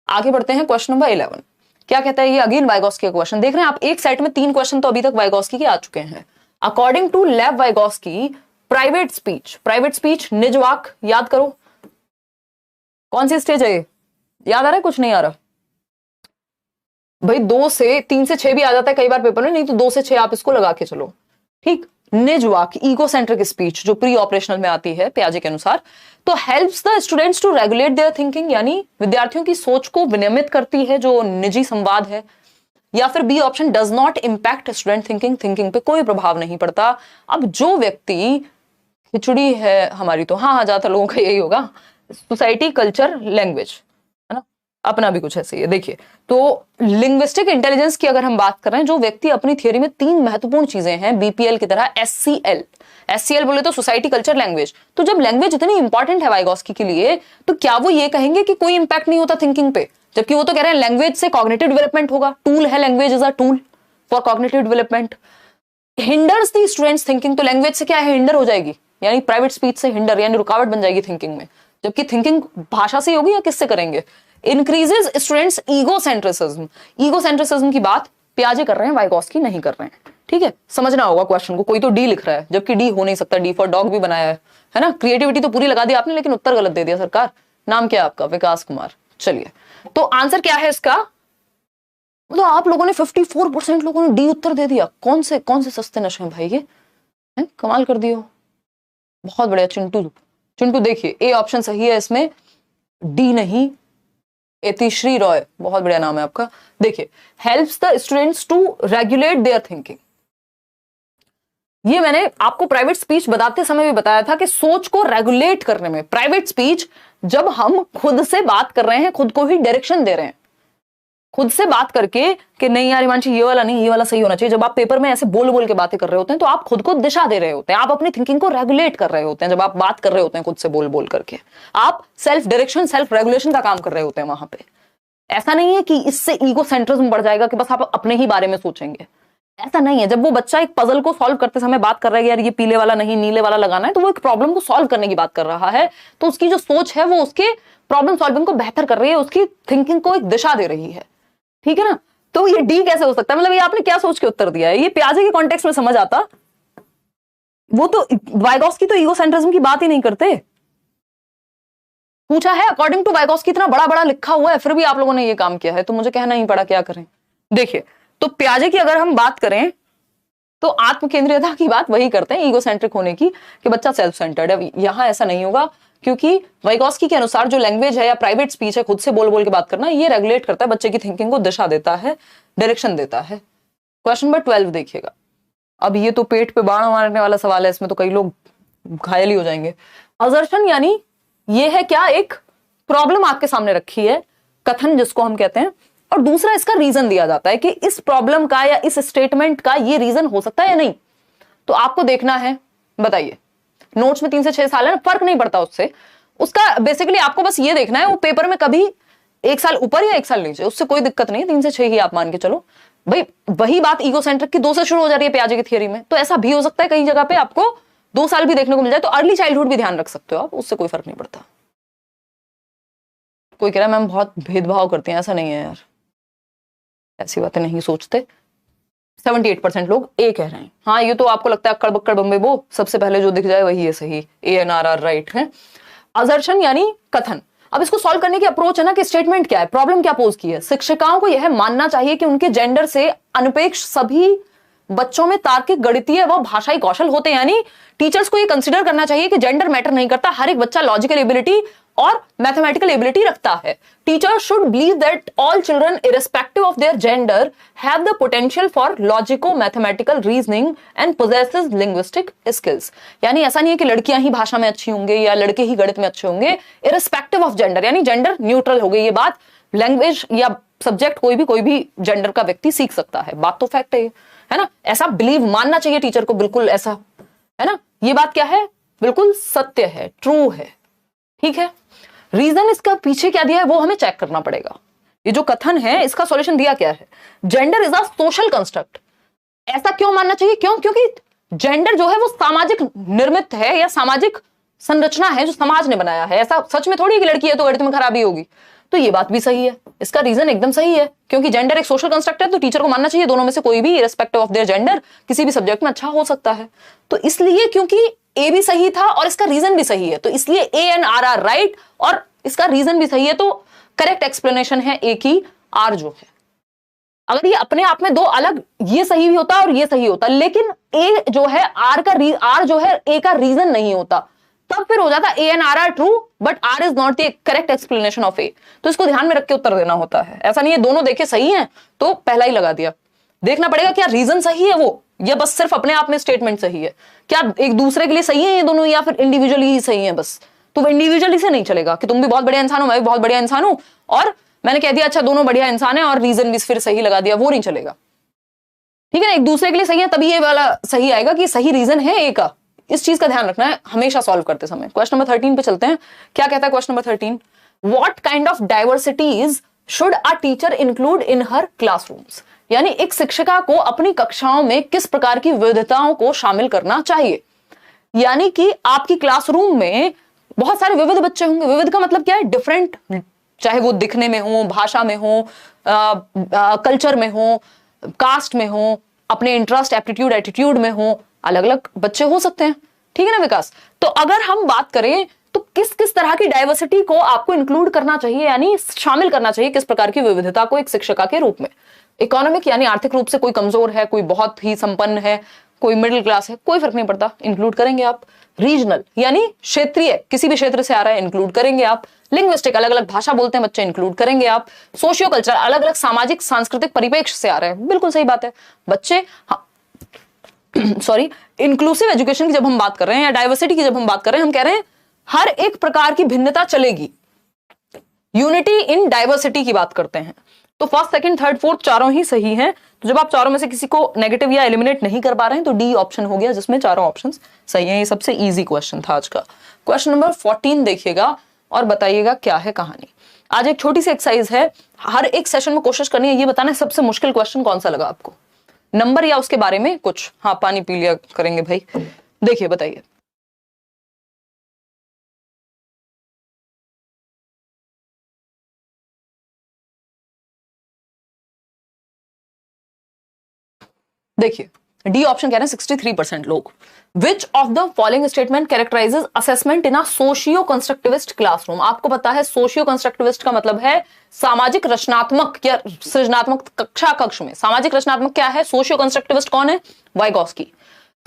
आगे बढ़ते हैं क्वेश्चन नंबर 11। क्या कहता है ये, अगेन वाइगोस्की का क्वेश्चन। देख रहे हैं आप एक सेट में 3 क्वेश्चन तो अभी तक वाइगोस्की के आ चुके हैं। अकॉर्डिंग टू लेव वाइगोस्की, प्राइवेट स्पीच निज वाक, याद करो कौन सी स्टेज है ये, याद आ रहा है, कुछ नहीं आ रहा भाई, 2 से 3 से 6 भी आ जाता है कई बार पेपर में, नहीं तो 2 से 6 आप इसको लगा के चलो, ठीक। निज वाक, ईगोसेंट्रिक स्पीच जो प्री ऑपरेशनल में आती है पियाजे के अनुसार, तो helps the students to regulate their thinking, यानी विद्यार्थियों की सोच को विनियमित करती है जो निजी संवाद है। या फिर B option, does not impact student thinking पे कोई प्रभाव नहीं पड़ता। अब जो व्यक्ति, खिचड़ी है हमारी तो हाँ ज्यादातर लोगों का यही होगा, सोसाइटी, कल्चर, लैंग्वेज, है ना, अपना भी कुछ ऐसे ही है। देखिए तो लिंग्विस्टिक इंटेलिजेंस की अगर हम बात कर रहे हैं, जो व्यक्ति अपनी थियोरी में 3 महत्वपूर्ण चीजें हैं बीपीएल की तरह, एससीएल बोले तो सोसाइटी, कल्चर, लैंग्वेज, तो जब लैंग्वेज इतनी इंपॉर्टेंट है वाइगोस्की के लिए, तो क्या वो ये कहेंगे कि कोई इंपैक्ट नहीं होता थिंकिंग पे, जबकि वो तो कह रहे हैं लैंग्वेज से कॉग्निटिव डेवलपमेंट होगा, टूल है, language is a tool for cognitive development. Hinders the students thinking, तो लैंग्वेज से क्या है, हिंडर हो जाएगी, यानी प्राइवेट स्पीच से हिंडर यानी रुकावट बन जाएगी थिंकिंग में, जबकि थिंकिंग भाषा से होगी या किससे करेंगे। इंक्रीजेस स्टूडेंट्स ईगोसेंट्रिसिज्म की बात पियाजे कर रहे हैं, वाइगोस्की नहीं कर रहे हैं, ठीक है। समझना होगा क्वेश्चन को, कोई तो डी लिख रहा है जबकि डी हो नहीं सकता, डी फॉर डॉग भी बनाया है ना। क्रिएटिविटी तो पूरी लगा दी आपने, लेकिन उत्तर गलत दे दिया सरकार। नाम क्या है आपका, विकास कुमार। चलिए तो आंसर क्या है इसका, मतलब आप लोगों ने 54% लोगों ने डी उत्तर दे दिया। कौन से सस्ते नशे हैं भाई ये, है? कमाल कर दियो, बहुत बढ़िया चिंटू। देखिए ए ऑप्शन सही है इसमें, डी नहीं, एतिश्री रॉय, बहुत बढ़िया नाम है आपका। देखिए helps the students to regulate their thinking, ये मैंने आपको प्राइवेट स्पीच बताते समय भी बताया था कि सोच को रेगुलेट करने में, प्राइवेट स्पीच जब हम खुद से बात कर रहे हैं, खुद को ही डायरेक्शन दे रहे हैं, खुद से बात करके कि नहीं यार हिमांशी ये वाला नहीं, ये वाला सही होना चाहिए। जब आप पेपर में ऐसे बोल के बातें कर रहे होते हैं तो आप खुद को दिशा दे रहे होते हैं, आप अपनी थिंकिंग को रेगुलेट कर रहे होते हैं। जब आप बात कर रहे होते हैं खुद से बोल करके, आप सेल्फ डायरेक्शन, सेल्फ रेगुलेशन का काम कर रहे होते हैं वहां पे। ऐसा नहीं है कि इससे ईगो सेंट्रिज्म बढ़ जाएगा कि बस आप अपने ही बारे में सोचेंगे, ऐसा नहीं है। जब वो बच्चा एक पजल को सॉल्व करते समय बात कर रहा है यार ये पीले वाला नहीं नीले वाला लगाना है, तो वो एक प्रॉब्लम को सॉल्व करने की बात कर रहा है, तो उसकी जो सोच है वो उसके प्रॉब्लम सॉल्विंग को बेहतर कर रही है, उसकी थिंकिंग को एक दिशा दे रही है, ठीक है ना। तो ये डी कैसे हो सकता है, मतलब ये आपने क्या सोच के उत्तर दिया है, ये प्याजे के कॉन्टेक्स्ट में समझ आता। वो तो वाइगॉस्की तो ईगोसेंट्रिज्म की बात ही नहीं करते। पूछा है अकॉर्डिंग टू वाइगॉस्की, इतना बड़ा बड़ा लिखा हुआ है, फिर भी आप लोगों ने ये काम किया है, तो मुझे कहना ही पड़ा क्या करें। देखिए, तो प्याजे की अगर हम बात करें तो आत्म केंद्रीयता की बात वही करते हैं, ईगोसेंट्रिक होने की, कि बच्चा सेल्फ सेंटर्ड है। यहां ऐसा नहीं होगा, क्योंकि वाइगॉस्की के अनुसार जो लैंग्वेज है या प्राइवेट स्पीच है, खुद से बोल बोल के बात करना, ये रेगुलेट करता है बच्चे की थिंकिंग को, दिशा देता है, डायरेक्शन देता है। क्वेश्चन नंबर 12 देखिएगा। अब ये तो पेट पे बाण मारने वाला सवाल है, इसमें तो कई लोग घायल ही हो जाएंगे। असर्शन यानी ये है क्या, एक प्रॉब्लम आपके सामने रखी है, कथन जिसको हम कहते हैं, और दूसरा इसका रीजन दिया जाता है कि इस प्रॉब्लम का या इस स्टेटमेंट का ये रीजन हो सकता है या नहीं। तो आपको देखना है, बताइए, नोट्स में 3 से 6 साल है ना, फर्क नहीं पड़ता उससे, उसका बेसिकली आपको बस ये देखना है वो पेपर में कभी 1 साल ऊपर या 1 साल नीचे, उससे कोई दिक्कत नहीं है, 3 से 6 ही आप मान के चलो भाई। वही बात ईगोसेंट्रिक की 2 से शुरू हो जा रही है प्याजे की थियरी में, तो ऐसा भी हो सकता है कई जगह पे आपको 2 साल भी देखने को मिल जाए, तो अर्ली चाइल्डहुड भी ध्यान रख सकते हो आप, उससे कोई फर्क नहीं पड़ता। कोई कह रहा है मैम बहुत भेदभाव करती हैं, ऐसा नहीं है यार, ऐसी बातें नहीं सोचते। 78% लोग ए कह रहे हैं। हाँ, ये तो आपको लगता है अक्कड़ बक्कड़ बम्बे बो, सबसे पहले जो दिख जाए वही है सही, ANRR राइट है। असर्शन यानी कथन। अब इसको सॉल्व करने की अप्रोच है ना कि स्टेटमेंट क्या है, प्रॉब्लम क्या पोज की है। शिक्षिकाओं को यह मानना चाहिए कि उनके जेंडर से अनपेक्ष सभी बच्चों में तार्किक, गणितीय व भाषाई कौशल होते हैं, यानी टीचर्स को यह कंसीडर करना चाहिए कि जेंडर मैटर नहीं करता, हर एक बच्चा लॉजिकल एबिलिटी और मैथमेटिकल एबिलिटी रखता है। Teacher should believe that all children irrespective of their gender have the potential for logico mathematical reasoning and possesses linguistic skills. यानी ऐसा नहीं है कि लड़कियां ही भाषा में अच्छी होंगे या लड़के ही गणित में अच्छे होंगे, इरेस्पेक्टिव ऑफ जेंडर, यानी जेंडर न्यूट्रल हो गई ये बात, लैंग्वेज या सब्जेक्ट कोई भी जेंडर का व्यक्ति सीख सकता है, बात तो फैक्ट है ना। ऐसा बिलीव मानना चाहिए टीचर को, बिल्कुल ऐसा है ना, ये बात क्या है, बिल्कुल सत्य है, ट्रू है, ठीक है। रीजन इसका पीछे क्या दिया है वो हमें चेक करना पड़ेगा। ये जो कथन है इसका सॉल्यूशन दिया क्या है, gender is a social construct. ऐसा क्यों मानना चाहिए, क्यों, क्योंकि जेंडर जो है वो सामाजिक निर्मित है या सामाजिक संरचना है जो समाज ने बनाया है। ऐसा सच में थोड़ी है कि लड़की है तो गणित में खराबी होगी, तो ये बात भी सही है, इसका रीजन एकदम सही है, क्योंकि जेंडर एक सोशल कंस्ट्रक्ट है, तो टीचर को मानना चाहिए दोनों में से कोई भी इरेस्पेक्टिव ऑफ देयर जेंडर किसी भी सब्जेक्ट में अच्छा हो सकता है। तो इसलिए क्योंकि ए भी सही था और इसका रीजन भी सही है, तो इसलिए ANRR राइट और इसका रीजन भी सही है, तो करेक्ट एक्सप्लेनेशन है ए की आर जो है। अगर ये अपने आप में दो अलग, ये सही भी होता और ये सही होता, लेकिन ए जो है आर जो है ए का रीजन नहीं होता, तब फिर हो जाता ANRR true but R is not the correct explanation of A. तो इसको ध्यान में रख के उत्तर देना होता है, ऐसा नहीं है दोनों देखे सही हैं तो पहला ही लगा दिया। देखना पड़ेगा क्या रीजन सही है वो, या बस सिर्फ अपने आप में स्टेटमेंट सही है, क्या एक दूसरे के लिए सही है ये दोनों, या फिर इंडिविजुअली ही सही है बस। तो इंडिविजुअली से नहीं चलेगा कि तुम भी बहुत बढ़िया इंसान हो, मैं भी बहुत बढ़िया इंसान हूं, और मैंने कह दिया अच्छा दोनों बढ़िया इंसान है और रीजन भी फिर सही लगा दिया, वो नहीं चलेगा, ठीक है ना। एक दूसरे के लिए सही है तभी ये वाला सही आएगा कि सही रीजन है ए का। इस चीज का ध्यान रखना है हमेशा सॉल्व करते समय। क्वेश्चन नंबर 13 पे चलते हैं, क्या कहता है question number 13, what kind of diversities should a teacher include in her classrooms. यानी एक शिक्षिका को अपनी कक्षाओं में किस प्रकार की विविधताओं को शामिल करना चाहिए। यानी कि आपकी क्लासरूम में बहुत सारे विविध बच्चे होंगे, विविध का मतलब क्या है, डिफरेंट, चाहे वो दिखने में हो, भाषा में हो, कल्चर में हो, कास्ट में हो, अपने इंटरेस्ट एप्टीट्यूड एटीट्यूड में हो, अलग अलग बच्चे हो सकते हैं, ठीक है ना विकास। तो अगर हम बात करें तो किस किस तरह की डाइवर्सिटी को आपको इंक्लूड करना चाहिए, यानी शामिल करना चाहिए किस प्रकार की विविधता को एक शिक्षिका के रूप में। इकोनॉमिक यानी आर्थिक रूप से कोई कमजोर है, कोई बहुत ही संपन्न है, कोई मिडिल क्लास है, कोई फर्क नहीं पड़ता, इंक्लूड करेंगे आप। रीजनल यानी क्षेत्रीय, किसी भी क्षेत्र से आ रहा है, इंक्लूड करेंगे आप। लिंग्विस्टिक, अलग अलग भाषा बोलते हैं बच्चे, इंक्लूड करेंगे आप। सोशियो कल्चर, अलग अलग सामाजिक सांस्कृतिक परिप्रेक्ष्य से आ रहे हैं, बिल्कुल सही बात है बच्चे। सॉरी, इंक्लूसिव एजुकेशन की जब हम बात कर रहे हैं या डाइवर्सिटी की जब हम बात कर रहे हैं, हम कह रहे हैं हर एक प्रकार की भिन्नता चलेगी, यूनिटी इन डाइवर्सिटी की बात करते हैं। तो फर्स्ट, सेकंड, थर्ड, फोर्थ चारों ही सही हैं। तो जब आप चारों में से किसी को नेगेटिव या एलिमिनेट नहीं कर पा रहे हैं तो डी ऑप्शन हो गया जिसमें चारों ऑप्शंस सही हैं। ये सबसे इजी क्वेश्चन था आज का। क्वेश्चन नंबर 14 देखिएगा और बताइएगा क्या है कहानी। आज एक छोटी सी एक्सरसाइज है, हर एक सेशन में कोशिश करनी है ये बताना है सबसे मुश्किल क्वेश्चन कौन सा लगा आपको, नंबर या उसके बारे में कुछ। हाँ, पानी पी लिया करेंगे भाई। देखिए बताइए। देखिए डी ऑप्शन कह रहे हैं 63% लोग। Which of the following statement कैरेक्टराइजेस assessment in a socio constructivist classroom. आपको पता है सोशियो कंस्ट्रक्टिविस्ट का मतलब है सामाजिक रचनात्मक या सृजनात्मक कक्षा कक्ष में। सामाजिक रचनात्मक क्या है? सोशियो कंस्ट्रक्टिविस्ट कौन है? वाइगॉस्की।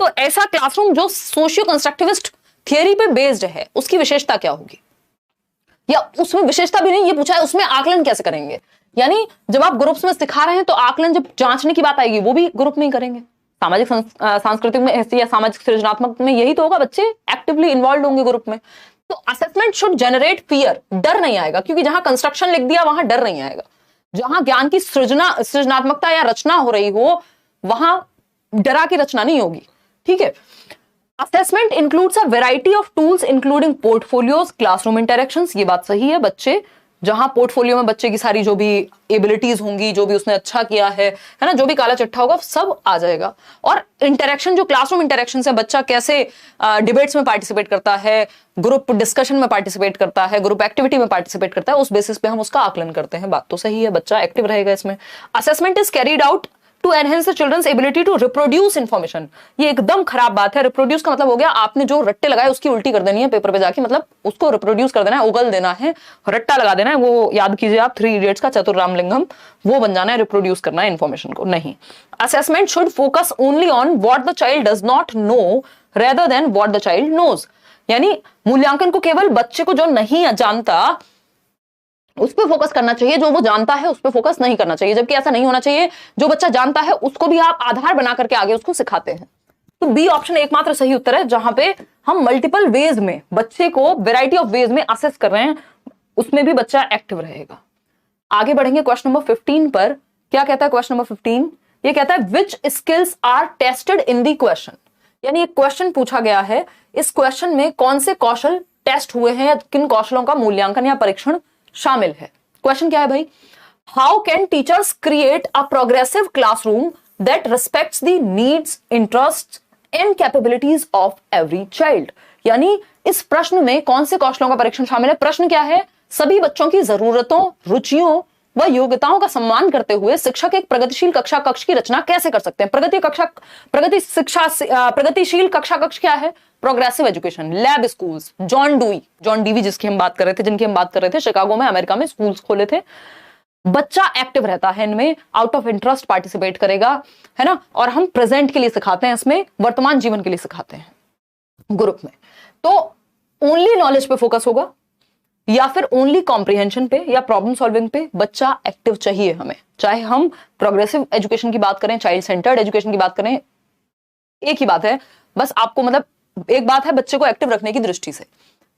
तो ऐसा क्लासरूम जो सोशियो कंस्ट्रक्टिविस्ट थियरी पे बेस्ड है, उसकी विशेषता क्या होगी? या उसमें विशेषता भी नहीं, ये पूछा है उसमें आकलन कैसे करेंगे। यानी जब आप ग्रुप्स में सिखा रहे हैं तो आकलन जब जांचने की बात आएगी वो भी ग्रुप में ही करेंगे। सामाजिक सांस्कृतिक में या सामाजिक सृजनात्मक में यही तो होगा, बच्चे एक्टिवली इन्वॉल्व होंगे ग्रुप में। तो असेसमेंट शुड जनरेट फियर, डर नहीं आएगा, क्योंकि जहां कंस्ट्रक्शन लिख दिया वहां डर नहीं आएगा। जहां ज्ञान की सृजनात्मकता या रचना हो रही हो वहां डरा की रचना नहीं होगी। ठीक है। Assessment includes a variety of tools including portfolios, classroom interactions. ये बात सही है। बच्चे जहां पोर्टफोलियो में बच्चे की सारी जो भी एबिलिटीज होंगी, जो भी उसने अच्छा किया है ना, जो भी काला चिट्ठा होगा सब आ जाएगा। और इंटरेक्शन जो क्लासरूम इंटरेक्शन है, बच्चा कैसे डिबेट्स में पार्टिसिपेट करता है, ग्रुप डिस्कशन में पार्टिसिपेट करता है, ग्रुप एक्टिविटी में पार्टिसिपेट करता है, उस बेसिस पे हम उसका आकलन करते हैं। बात तो सही है, बच्चा एक्टिव रहेगा इसमें। Assessment is carried out to enhance the children's ability to reproduce information. ये एकदम खराब बात है। रिप्रोड्यूस का मतलब हो गया आपने जो रट्टे लगाए उसकी उल्टी कर देनी है पेपर पे जाके, मतलब उसको रिप्रोड्यूस कर देना है, उगल देना है, रट्टा लगा देना है। वो याद कीजिए आप 3 इडियट्स का चतुर रामलिंगम, वो बन जाना है, रिप्रोड्यूस करना है इन्फॉर्मेशन को नहीं। Assessment should focus only on what the child does not know rather than what the child knows. यानी मूल्यांकन को केवल बच्चे को जो नहीं जानता उस पर फोकस करना चाहिए, जो वो जानता है उस पर फोकस नहीं करना चाहिए। जबकि ऐसा नहीं होना चाहिए, जो बच्चा जानता है उसको भी आप आधार बना करके आगे उसको सिखाते हैं। तो बी ऑप्शन एकमात्र सही उत्तर है, जहां पे हम मल्टीपल वेज में बच्चे को वैरायटी ऑफ वेज में असेस कर रहे हैं, उसमें भी बच्चा एक्टिव रहेगा। आगे बढ़ेंगे क्वेश्चन नंबर 15 पर। क्या कहता है क्वेश्चन नंबर 15? ये कहता है which skills are tested in the question. यानी एक क्वेश्चन पूछा गया है, इस क्वेश्चन में कौन से कौशल टेस्ट हुए हैं या किन कौशलों का मूल्यांकन या परीक्षण शामिल है। क्वेश्चन क्या है भाई? How can teachers create a progressive classroom that respects the needs, interest and capabilities of every child. यानी इस प्रश्न में कौन से कौशलों का परीक्षण शामिल है? प्रश्न क्या है? सभी बच्चों की जरूरतों, रुचियों व योग्यताओं का सम्मान करते हुए शिक्षक एक प्रगतिशील कक्षा कक्ष की रचना कैसे कर सकते हैं। प्रगतिशील कक्षा कक्ष क्या है? Progressive education, lab schools, John Dewey जिनकी हम बात कर रहे थे, शिकागो में, अमेरिका में स्कूल्स खोले थे। बच्चा एक्टिव रहता है इनमें, आउट ऑफ इंटरेस्ट पार्टिसिपेट करेगा, है ना। और हम प्रेजेंट के लिए सिखाते हैं, इसमें वर्तमान जीवन के लिए सिखाते हैं ग्रुप में। तो ओनली नॉलेज पे फोकस होगा या फिर ओनली कॉम्प्रिहेंशन पे या प्रॉब्लम सॉल्विंग पे? बच्चा एक्टिव चाहिए हमें, चाहे हम प्रोग्रेसिव एजुकेशन की बात करें, चाइल्ड सेंटर्ड एजुकेशन की बात करें, एक ही बात है। बस आपको मतलब एक बात है बच्चे को एक्टिव रखने की दृष्टि से,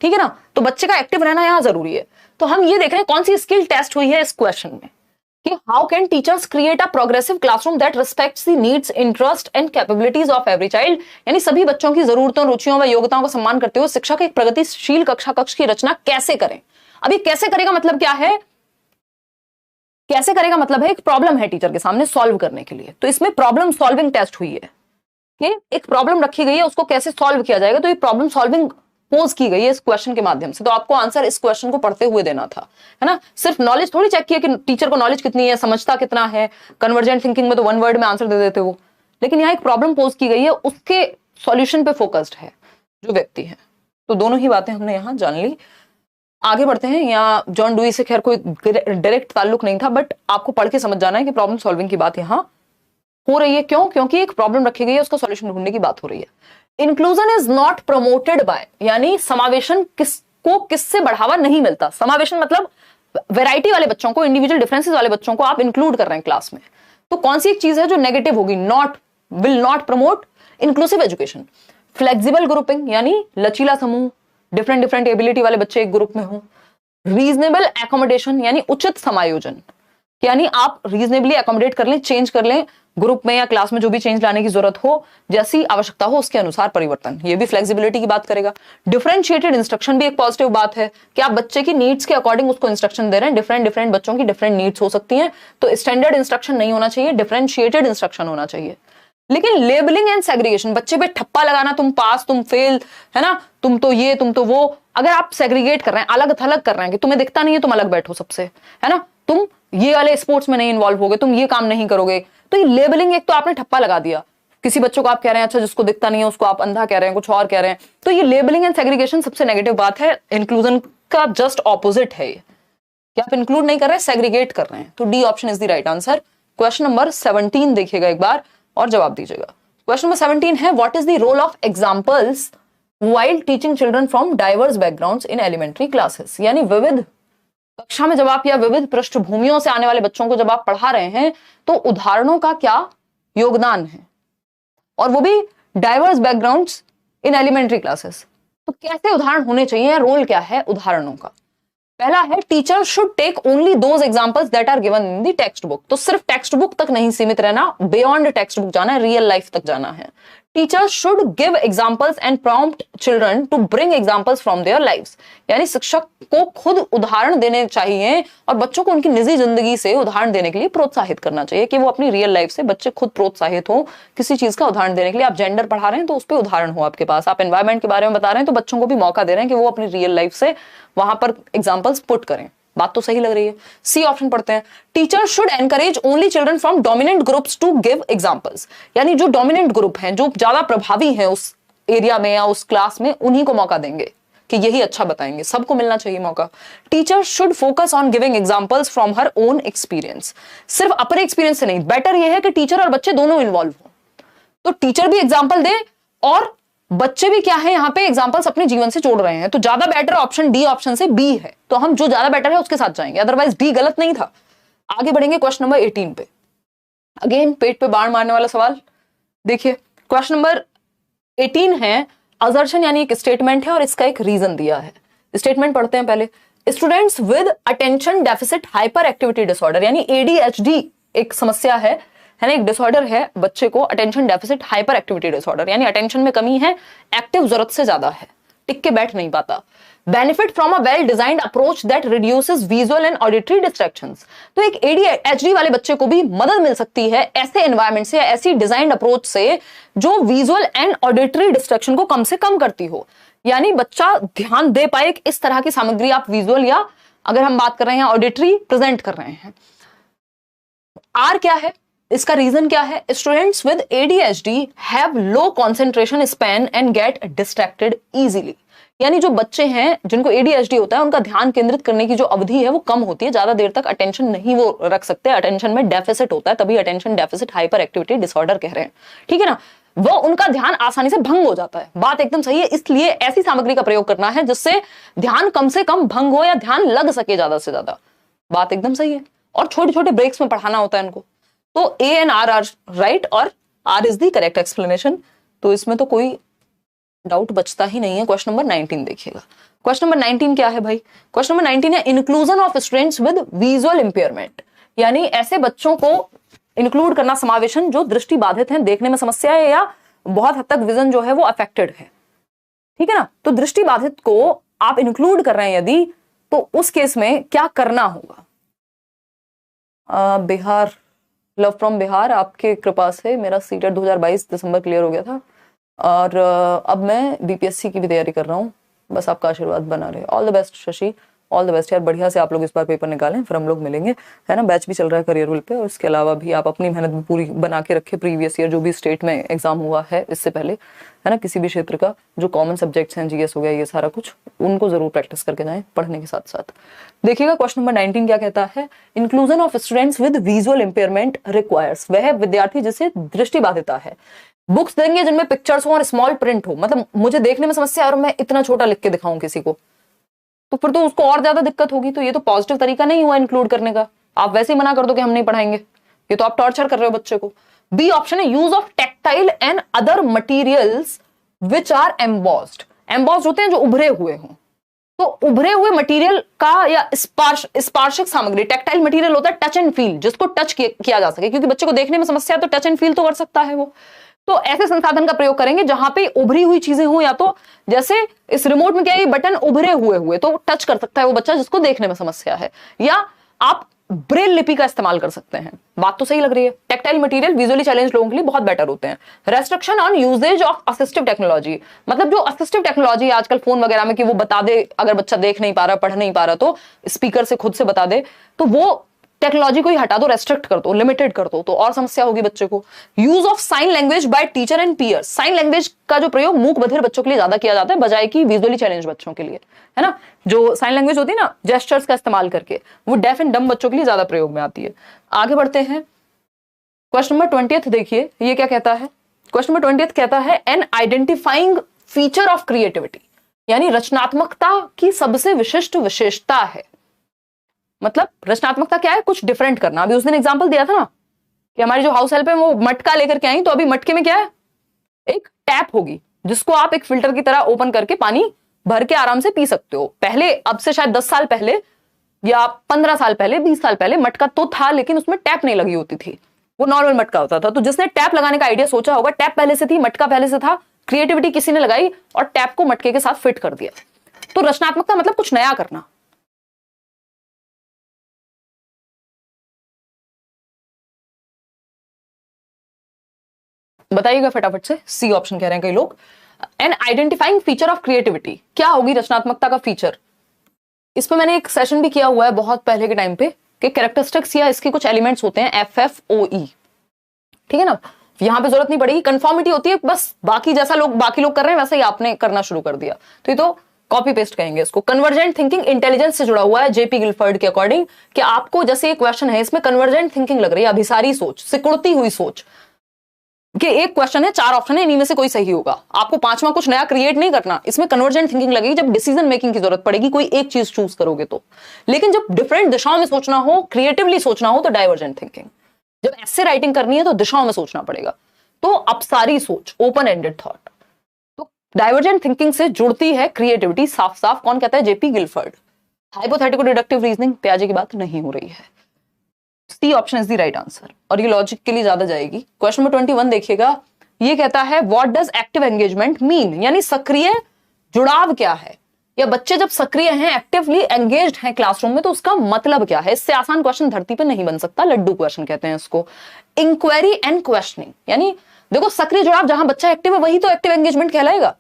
ठीक है ना। तो बच्चे का एक्टिव रहना यहां जरूरी है। तो हम ये देख रहे हैं कौन सी स्किल टेस्ट हुई है इस क्वेश्चन में कि how can teachers create a progressive classroom that respects the needs, interest and capabilities of every child. यानी सभी बच्चों की जरूरतों, रुचियों व योग्यताओं का सम्मान करते हुए शिक्षक एक प्रगतिशील कक्षा कक्ष की रचना कैसे करें। अभी कैसे करेगा मतलब क्या है? कैसे करेगा मतलब है एक प्रॉब्लम है टीचर के सामने सॉल्व करने के लिए, तो इसमें प्रॉब्लम सॉल्विंग टेस्ट हुई है कि एक प्रॉब्लम रखी गई है, उसको कैसे सॉल्व किया जाएगा। तो ये प्रॉब्लम सॉल्विंग पोज की गई है इस क्वेश्चन के माध्यम से। तो आपको आंसर इस क्वेश्चन को पढ़ते हुए देना था, है ना। सिर्फ नॉलेज थोड़ी चेक किया कि टीचर को नॉलेज कितनी है, समझता कितना है। कन्वर्जेंट थिंकिंग में तो 1 वर्ड में आंसर दे देते वो, लेकिन यहाँ एक प्रॉब्लम पोज की गई है, उसके सॉल्यूशन पे फोकस्ड है जो व्यक्ति है। तो दोनों ही बातें हमने यहाँ जान ली। आगे बढ़ते हैं। यहाँ जॉन डुई से खैर कोई डायरेक्ट ताल्लुक नहीं था, बट आपको पढ़ के समझ जाना है कि प्रॉब्लम सॉल्विंग की बात यहाँ हो रही है। क्यों? क्योंकि एक प्रॉब्लम रखी गई है, उसका सॉल्यूशन ढूंढने की बात हो रही है। Inclusion is not promoted by, यानी समावेशन किससे बढ़ावा नहीं मिलता। समावेशन मतलब वैरायटी वाले बच्चों को, इंडिविजुअल डिफरेंसेस वाले बच्चों को आप इंक्लूड कर रहे हैं क्लास में। तो कौन सी एक चीज है जो नेगेटिव होगी? Will not promote inclusive education. Flexible grouping, यानी लचीला समूह, डिफरेंट एबिलिटी वाले बच्चे एक ग्रुप में हो। रीजनेबल एकोमोडेशन, यानी उचित समायोजन, यानी आप रीजनेबली एकोमोडेट कर लें, चेंज कर लें ग्रुप में या क्लास में, जो भी चेंज लाने की जरूरत हो, जैसी आवश्यकता हो उसके अनुसार परिवर्तन, ये भी फ्लेक्सिबिलिटी की बात करेगा। डिफरेंशिएटेड इंस्ट्रक्शन भी एक पॉजिटिव बात है कि आप बच्चे की नीड्स के अकॉर्डिंग उसको इंस्ट्रक्शन दे रहे हैं। डिफरेंट बच्चों की डिफरेंट नीड्स हो सकती हैं, तो स्टैंडर्ड इंस्ट्रक्शन नहीं होना चाहिए, डिफरेंशिएटेड इंस्ट्रक्शन होना चाहिए। लेकिन लेबलिंग एंड सेग्रीगेशन, बच्चे पे ठप्पा लगाना, तुम पास, तुम फेल, है ना, तुम तो ये, तुम तो वो, अगर आप सेग्रीगेट कर रहे हैं, अलग थलग कर रहे हैं कि तुम्हें दिखता नहीं है, तुम अलग बैठो सबसे, है ना, तुम ये वाले स्पोर्ट्स में नहीं इन्वॉल्व होगे, तुम ये काम नहीं करोगे, तो ये लेबलिंग एक तो आपने ठप्पा लगा दिया, किसी बच्चों को आप कह रहे हैं अच्छा जिसको दिखता नहीं है उसको आप अंधा कह रहे हैं, कुछ और कह रहे हैं, तो ये लेबलिंग एंड सेग्रीगेशन सबसे नेगेटिव बात है। इंक्लूजन का जस्ट ऑपोजिट है ये, कि आप इंक्लूड नहीं कर रहे हैं, सेग्रीगेट कर रहे हैं। तो D option is the right answer. Question number 17 देखिएगा एक बार और जवाब दीजिएगा। क्वेश्चन नंबर 17 है, what is the role of examples while teaching children from diverse backgrounds in elementary classes. यानी विविध कक्षा में जब आप या विविध पृष्ठभूमियों से आने वाले बच्चों को जब आप पढ़ा रहे हैं तो उदाहरणों का क्या योगदान है, और वो भी diverse backgrounds in elementary classes. तो कैसे उदाहरण होने चाहिए, रोल क्या है उदाहरणों का। पहला है, teacher should take only those examples that are given in the text book. तो सिर्फ टेक्स्ट बुक तक नहीं सीमित रहना, बियॉन्ड टेक्स्ट बुक जाना है, रियल लाइफ तक जाना है। Teacher should give examples and prompt children to bring examples from their lives. यानी शिक्षक को खुद उदाहरण देने चाहिए और बच्चों को उनकी निजी जिंदगी से उदाहरण देने के लिए प्रोत्साहित करना चाहिए, कि वो अपनी रियल लाइफ से बच्चे खुद प्रोत्साहित हो किसी चीज का उदाहरण देने के लिए। आप जेंडर पढ़ा रहे हैं तो उस पर उदाहरण हो आपके पास, आप एनवायरमेंट के बारे में बता रहे हैं तो बच्चों को भी मौका दे रहे हैं कि वो अपनी रियल लाइफ से वहां पर एग्जाम्पल्स पुट करें। बात तो सही लग रही है। सी ऑप्शन पढ़ते हैं, teacher should encourage only children from dominant groups to give examples. यानी जो डोमिनेंट ग्रुप हैं, जो ज्यादा प्रभावी हैं उस एरिया में या उस क्लास में, उन्हीं को मौका देंगे कि यही अच्छा बताएंगे, सबको मिलना चाहिए मौका। Teacher should focus on giving examples from her own experience. सिर्फ अपने एक्सपीरियंस से नहीं, बेटर यह है कि टीचर और बच्चे दोनों इन्वॉल्व हो। तो टीचर भी एग्जाम्पल दे और बच्चे भी क्या है यहाँ पे एग्जांपल्स अपने जीवन से जोड़ रहे हैं। तो ज्यादा बेटर ऑप्शन डी ऑप्शन से बी है, तो हम जो ज्यादा बेटर है उसके साथ जाएंगे, अदरवाइज डी गलत नहीं था। आगे बढ़ेंगे क्वेश्चन नंबर 18 पे। अगेन पेट पे बाण मारने वाला सवाल देखिए। क्वेश्चन नंबर 18 है, असर्शन यानी एक स्टेटमेंट है और इसका एक रीजन दिया है। स्टेटमेंट पढ़ते हैं पहले। Students with attention deficit hyper activity disorder, यानी एडीएचडी एक समस्या है ना, एक डिसऑर्डर है बच्चे को, attention deficit hyper activity disorder, यानी अटेंशन में कमी है, एक्टिव जरूरत से ज्यादा है, टिक के बैठ नहीं पाता। Benefit from a well designed approach that reduces visual and auditory distractions. तो एक एडीएचडी वाले बच्चे को भी मदद मिल सकती है ऐसे एनवायरमेंट से, ऐसी डिजाइंड अप्रोच से जो विजुअल एंड ऑडिटरी डिस्ट्रैक्शन को कम से कम करती हो। यानी बच्चा ध्यान दे पाए इस तरह की सामग्री आप विजुअल या अगर हम बात कर रहे हैं ऑडिटरी प्रेजेंट कर रहे हैं। आर क्या है, इसका रीजन क्या है? Students with ADHD have low concentration span and get distracted easily. यानी जो बच्चे हैं जिनको एडीएचडी होता है उनका ध्यान केंद्रित करने की जो अवधि है वो कम होती है, ज्यादा देर तक अटेंशन नहीं वो रख सकते, अटेंशन में डेफिसिट होता है, तभी attention deficit hyper activity disorder कह रहे हैं, ठीक है ना। वो उनका ध्यान आसानी से भंग हो जाता है, बात एकदम सही है। इसलिए ऐसी सामग्री का प्रयोग करना है जिससे ध्यान कम से कम भंग हो या ध्यान लग सके ज्यादा से ज्यादा, बात एकदम सही है। और छोटे छोटे ब्रेक्स में पढ़ाना होता है इनको। तो A and R are right और R is the correct explanation, तो इसमें तो कोई डाउट बचता ही नहीं है। क्वेश्चन नंबर 19 देखिएगा। क्वेश्चन नंबर 19 क्या है भाई? क्वेश्चन नंबर 19 है inclusion of students with visual impairment, यानी ऐसे बच्चों को इंक्लूड करना, समावेशन जो दृष्टि बाधित हैं, देखने में समस्या है या बहुत हद तक विजन जो है वो अफेक्टेड है, ठीक है ना। तो दृष्टि बाधित को आप इंक्लूड कर रहे हैं यदि, तो उस केस में क्या करना होगा? बिहार, लव फ्रॉम बिहार, आपके कृपा से मेरा सीटेट 2022 दिसंबर क्लियर हो गया था और अब मैं बीपीएससी की भी तैयारी कर रहा हूँ, बस आपका आशीर्वाद बना रहे। All the best Shashi, all the best यार, बढ़िया से आप लोग इस बार पेपर निकालें, फिर हम लोग मिलेंगे, है ना। बैच भी चल रहा है करियर विल पे, और इसके अलावा भी आप अपनी मेहनत भी पूरी बना के रखें। प्रीवियस ईयर जो भी स्टेट में एग्जाम हुआ है इससे पहले, है ना, किसी भी क्षेत्र का जो कॉमन सब्जेक्ट्स हैं, जीएस हो गया, ये सारा कुछ, उनको जरूर प्रैक्टिस करके जाएं पढ़ने के साथ साथ। देखिएगा क्वेश्चन नंबर 19 क्या कहता है? Inclusion of students with visual impairment requires, वह विद्यार्थी जिसे दृष्टि बाधिता है। बुक्स देंगे जिनमें पिक्चर्स हो और स्मॉल प्रिंट हो, मतलब मुझे देखने में समस्या और मैं इतना छोटा लिख के दिखाऊं किसी को, तो फिर तो उसको और ज्यादा दिक्कत होगी। तो ये तो पॉजिटिव तरीका नहीं हुआ इंक्लूड करने का। आप वैसे ही मना कर दो कि हम नहीं पढ़ाएंगे, ये तो आप टॉर्चर कर रहे हो बच्चे को। बी ऑप्शन है use of tactile and other materials which are embossed. Embossed होते हैं जो उभरे हुए हों, तो उभरे हुए मटेरियल का या स्पार्शिक सामग्री, टेक्टाइल मटेरियल होता है टच एंड फील, जिसको टच किया जा सके, क्योंकि बच्चे को देखने में समस्या है तो टच एंड फील तो कर सकता है वो। तो ऐसे संसाधन का प्रयोग करेंगे जहां पे उभरी हुई चीजें हो, या तो जैसे इस रिमोट में क्या है, बटन उभरे हुए तो टच कर सकता है वो बच्चा जिसको देखने में समस्या है, या आप ब्रेल लिपि का इस्तेमाल कर सकते हैं। बात तो सही लग रही है। टेक्टाइल मटेरियल विजुअली चैलेंज लोगों के लिए बहुत बेटर होते हैं। Restriction on usage of assistive technology, मतलब जो असिस्टिव टेक्नोलॉजी आजकल फोन वगैरह में कि वो बता दे, अगर बच्चा देख नहीं पा रहा, पढ़ नहीं पा रहा, तो स्पीकर से खुद से बता दे, तो वो टेक्नोलॉजी को ही हटा दो, रेस्ट्रिक्ट कर दो, लिमिटेड कर दो, तो और समस्या होगी बच्चे को। Use of sign language by teacher and peers, sign language का जो प्रयोग मूक बधिर बच्चों के लिए ज्यादा किया जाता है बजाय कि विजुअली चैलेंज बच्चों के लिए, है ना। जो साइन लैंग्वेज होती है ना, जेस्चर्स का इस्तेमाल करके, वो डेफ एंड डम बच्चों के लिए ज्यादा प्रयोग में आती है। आगे बढ़ते हैं, क्वेश्चन नंबर 20 देखिए, ये क्या कहता है। क्वेश्चन नंबर 20 कहता है an identifying feature of creativity, यानी रचनात्मकता की सबसे विशिष्ट विशेषता है। मतलब रचनात्मकता क्या है, कुछ डिफरेंट करना। अभी उस दिन एग्जांपल दिया था ना कि हमारी जो हाउस हेल्प है वो मटका लेकर के आई, तो अभी मटके में क्या है, एक टैप होगी जिसको आप एक फिल्टर की तरह ओपन करके पानी भर के आराम से पी सकते हो। पहले, अब से शायद 10 साल पहले या 15 साल पहले, 20 साल पहले मटका तो था, लेकिन उसमें टैप नहीं लगी होती थी, वो नॉर्मल मटका होता था। तो जिसने टैप लगाने का आइडिया सोचा होगा, टैप पहले से थी, मटका पहले से था, क्रिएटिविटी किसी ने लगाई और टैप को मटके के साथ फिट कर दिया। तो रचनात्मकता मतलब कुछ नया करना। बताइएगा फटाफट से, सी ऑप्शन कह रहे हैं कई लोग। An identifying feature of creativity, क्या होगी रचनात्मकता का फीचर। इसमें मैंने एक सेशन भी किया हुआ है बहुत पहले के टाइम पे कि कैरेक्टरिस्टिक्स या इसके कुछ एलिमेंट्स होते हैं, FFOE, ठीक है ना। यहां पे जरूरत नहीं पड़ेगी, कंफर्मिटी होती है बस, बाकी जैसा बाकी लोग कर रहे हैं वैसा ही आपने करना शुरू कर दिया, तो ये तो कॉपी पेस्ट कहेंगे इसको। कन्वर्जेंट थिंकिंग इंटेलिजेंस से जुड़ा हुआ है जेपी गिलफर्ड के अकॉर्डिंग, कि आपको जैसे एक क्वेश्चन है इसमें कन्वर्जेंट थिंकिंग लग रही है, अभिसारी सोच, सिकुड़ती हुई सोच, कि एक क्वेश्चन है, 4 ऑप्शन है, इन्हीं में से कोई सही होगा, आपको 5वां कुछ नया क्रिएट नहीं करना। इसमें कन्वर्जेंट थिंकिंग लगेगी जब डिसीजन मेकिंग की जरूरत पड़ेगी, कोई एक चीज चूज करोगे तो। लेकिन जब डिफरेंट दिशाओं में सोचना हो, क्रिएटिवली सोचना हो, तो डाइवर्जेंट थिंकिंग। जब ऐसे राइटिंग करनी है तो दिशाओं में सोचना पड़ेगा, तो अपसारी सोच, ओपन एंडेड थॉट। तो डाइवर्जेंट थिंकिंग से जुड़ती है क्रिएटिविटी, साफ साफ। कौन कहता है, JP Guilford. Hypothetical deductive reasoning प्याजे की बात नहीं हो रही है। C option is the right answer, और ये लॉजिक के लिए ज्यादा जाएगी। क्वेश्चन नंबर 21 देखिएगा, ये कहता है what does active engagement mean, यानी सक्रिय जुड़ाव क्या है, या बच्चे जब सक्रिय हैं, एक्टिवली एंगेज्ड हैं क्लासरूम में, तो उसका मतलब क्या है। इससे आसान क्वेश्चन धरती पे नहीं बन सकता, लड्डू क्वेश्चन कहते हैं इसको। इंक्वायरी एंड क्वेश्चनिंग, यानी देखो सक्रिय जुड़ाव, जहां बच्चा एक्टिव है वही तो एक्टिव एंगेजमेंट कहलाएगा।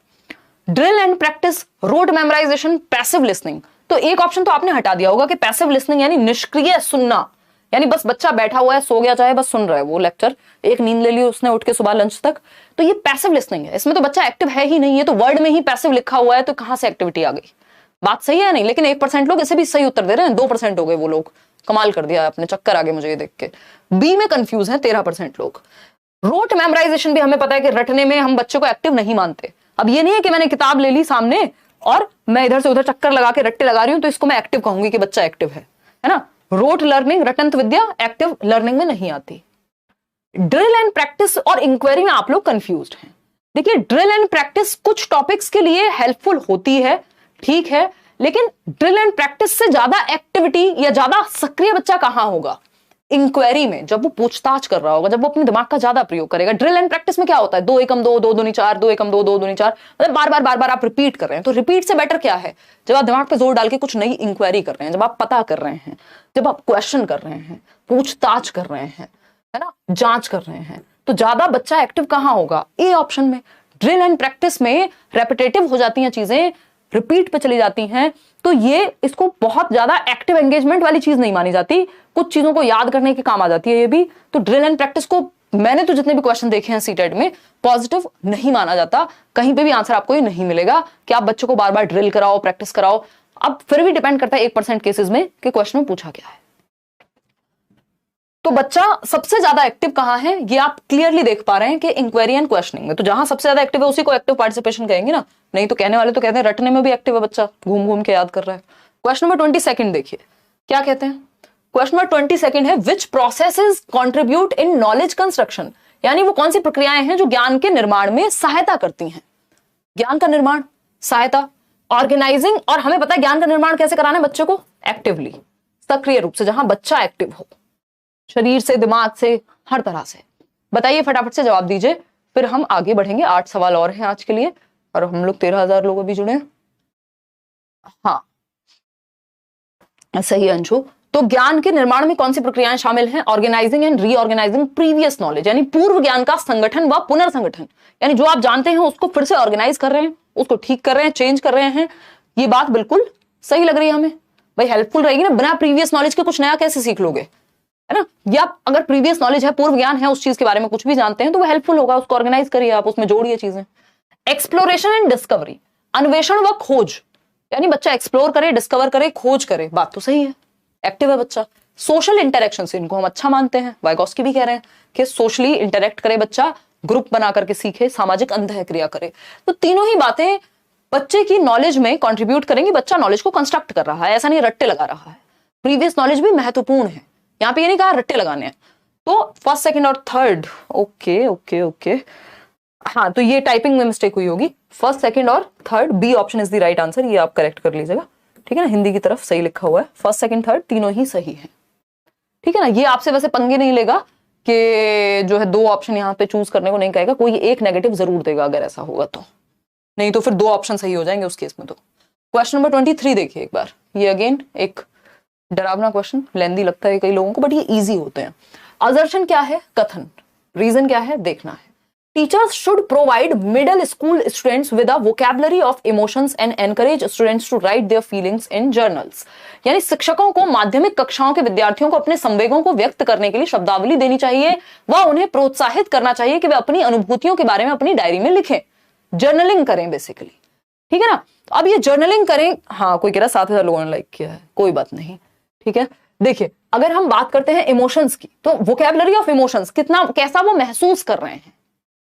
Drill and practice, rote memorisation, passive listening. तो एक ऑप्शन तो आपने हटा दिया होगा कि पैसिव लिसनिंग यानी निष्क्रिय सुनना, यानी बस बच्चा बैठा हुआ है, सो गया चाहे, बस सुन रहा है वो लेक्चर, एक नींद ले ली उसने उठ के सुबह लंच तक, तो ये पैसिव लिसनिंग है। इसमें तो बच्चा एक्टिव है ही नहीं है, तो वर्ड में ही पैसिव लिखा हुआ है, तो कहां से एक्टिविटी आ गई। बात सही है नहीं, लेकिन 1% लोग इसे भी सही उत्तर दे रहे हैं, 2% हो गए वो लोग, कमाल कर दिया आपने, चक्कर आ गए मुझे ये देख के। बी में कंफ्यूज है 13% लोग। रोट मेमोराइजेशन भी हमें पता है कि रटने में हम बच्चे को एक्टिव नहीं मानते। अब ये नहीं है कि मैंने किताब ले ली सामने और मैं इधर से उधर चक्कर लगा के रट्टे लगा रही हूं तो इसको मैं एक्टिव कहूंगी कि बच्चा एक्टिव है ना। रोट लर्निंग, रटंत विद्या एक्टिव लर्निंग में नहीं आती। ड्रिल एंड प्रैक्टिस और इंक्वायरी में आप लोग कंफ्यूज्ड हैं। देखिए ड्रिल एंड प्रैक्टिस कुछ टॉपिक्स के लिए हेल्पफुल होती है, ठीक है, लेकिन ड्रिल एंड प्रैक्टिस से ज्यादा एक्टिविटी या ज्यादा सक्रिय बच्चा कहां होगा, इंक्वायरी में, जब वो पूछताछ कर रहा होगा, जब वो अपने दिमाग का ज्यादा प्रयोग करेगा। ड्रिल एंड प्रैक्टिस में क्या होता है, 2 एकम 2, 2 दूनी 4, 2 एकम 2, 2 दूनी 4, मतलब बार बार आप रिपीट कर रहे हैं। तो रिपीट से बेटर क्या है, जब आप दिमाग पे जोर डाल के कुछ नई इंक्वायरी कर रहे हैं, जब आप पता कर रहे हैं, जब आप क्वेश्चन कर रहे हैं, पूछताछ कर रहे हैं, है ना, जांच कर रहे हैं, तो ज्यादा बच्चा एक्टिव कहां होगा, ए ऑप्शन में। ड्रिल एंड प्रैक्टिस में रेपिटेटिव हो जाती हैं चीजें, रिपीट पे चली जाती हैं, तो ये इसको बहुत ज्यादा एक्टिव एंगेजमेंट वाली चीज नहीं मानी जाती, कुछ चीजों को याद करने के काम आ जाती है ये भी। तो ड्रिल एंड प्रैक्टिस को मैंने तो जितने भी क्वेश्चन देखे हैं सीटेट में पॉजिटिव नहीं माना जाता, कहीं पे भी आंसर आपको ये नहीं मिलेगा कि आप बच्चों को बार बार ड्रिल कराओ, प्रैक्टिस कराओ। अब फिर भी डिपेंड करता है 1% केसेस में कि क्वेश्चन में पूछा क्या है। तो बच्चा सबसे ज्यादा एक्टिव कहां है, ये आप क्लियरली देख पा रहे हैं कि इंक्वायरी एंड क्वेश्चनिंग में। तो जहां सबसे ज्यादा एक्टिव है उसी को एक्टिव पार्टिसिपेशन कहेंगे ना, नहीं तो कहने वाले तो कहते हैं रटने में भी एक्टिव है बच्चा, घूम घूम के याद कर रहा है। क्वेश्चन नंबर 22 देखिए क्या कहते हैं। क्वेश्चन नंबर 22 है which processes contribute in knowledge construction, यानी वो कौन सी प्रक्रियाएं हैं जो ज्ञान के निर्माण में सहायता करती हैं। ज्ञान का निर्माण, सहायता, ऑर्गेनाइजिंग, और हमें पता है ज्ञान का निर्माण कैसे कराना है बच्चे को, एक्टिवली, सक्रिय रूप से, जहां बच्चा एक्टिव हो, शरीर से, दिमाग से, हर तरह से। बताइए फटाफट से जवाब दीजिए, फिर हम आगे बढ़ेंगे। 8 सवाल और हैं आज के लिए, और हम लोग 13,000 लोग अभी जुड़े हैं। हाँ सही अंशु। तो ज्ञान के निर्माण में कौन सी प्रक्रियाएं शामिल हैं, organising and reorganising previous knowledge, यानी पूर्व ज्ञान का संगठन व पुनर्संगठन, यानी जो आप जानते हैं उसको फिर से ऑर्गेनाइज कर रहे हैं, उसको ठीक कर रहे हैं, चेंज कर रहे हैं। ये बात बिल्कुल सही लग रही है हमें, भाई हेल्पफुल रहेगी ना, बिना प्रीवियस नॉलेज के कुछ नया कैसे सीख लोगे, है ना, या अगर प्रीवियस नॉलेज है, पूर्व ज्ञान है, उस चीज के बारे में कुछ भी जानते हैं तो वो हेल्पफुल होगा, उसको ऑर्गेनाइज करिए आप, उसमें जोड़िए चीजें। एक्सप्लोरेशन एंड डिस्कवरी, अन्वेषण व खोज, यानी बच्चा एक्सप्लोर करे, डिस्कवर करे, खोज करे, बात तो सही है, एक्टिव है बच्चा। सोशल इंटरेक्शन से इनको हम अच्छा मानते हैं, वाइगोस्की भी कह रहे हैं कि सोशली इंटरेक्ट करे बच्चा, ग्रुप बना करके सीखे, सामाजिक अंतः क्रिया करे। तो तीनों ही बातें बच्चे की नॉलेज में कंट्रीब्यूट करेंगी, बच्चा नॉलेज को कंस्ट्रक्ट कर रहा है, ऐसा नहीं रट्टे लगा रहा है। प्रीवियस नॉलेज भी महत्वपूर्ण है, यहाँ पे ये नहीं कहा रट्टे लगाने हैं। तो फर्स्ट, सेकंड और थर्ड, ओके ओके ओके, हाँ तो ये टाइपिंग में मिस्टेक हुई होगी, फर्स्ट, सेकंड और third, B option is the right answer, ये आप करेक्ट कर लीजिएगा, ठीक है ना। हिंदी की तरफ सही लिखा हुआ है, फर्स्ट, सेकंड, थर्ड तीनों ही सही है, ठीक है ना। ये आपसे वैसे पंगे नहीं लेगा कि जो है दो ऑप्शन यहाँ पे चूज करने को नहीं कहेगा, कोई एक नेगेटिव जरूर देगा अगर ऐसा होगा तो, नहीं तो फिर दो ऑप्शन सही हो जाएंगे उस केस में। तो क्वेश्चन नंबर 23 देखिए एक बार, ये अगेन एक डरावना क्वेश्चन, लेंदी लगता है कई लोगों को बट ये इजी होते हैं। असर्शन क्या है, कथन, रीजन क्या है, देखना है। Teachers should provide middle school students with a vocabulary of emotions and encourage students to write their feelings in journals, यानी शिक्षकों को माध्यमिक कक्षाओं के विद्यार्थियों को अपने संवेगों को व्यक्त करने के लिए शब्दावली देनी चाहिए व उन्हें प्रोत्साहित करना चाहिए कि वे अपनी अनुभूतियों के बारे में अपनी डायरी में लिखें, जर्नलिंग करें बेसिकली, ठीक है ना। अब ये जर्नलिंग करें, हाँ कोई कह रहा 7,000 लोगों ने लाइक किया है, कोई बात नहीं, ठीक है। देखिए अगर हम बात करते हैं इमोशंस की, तो वोकैबुलरी ऑफ इमोशंस, कितना कैसा वो महसूस कर रहे हैं,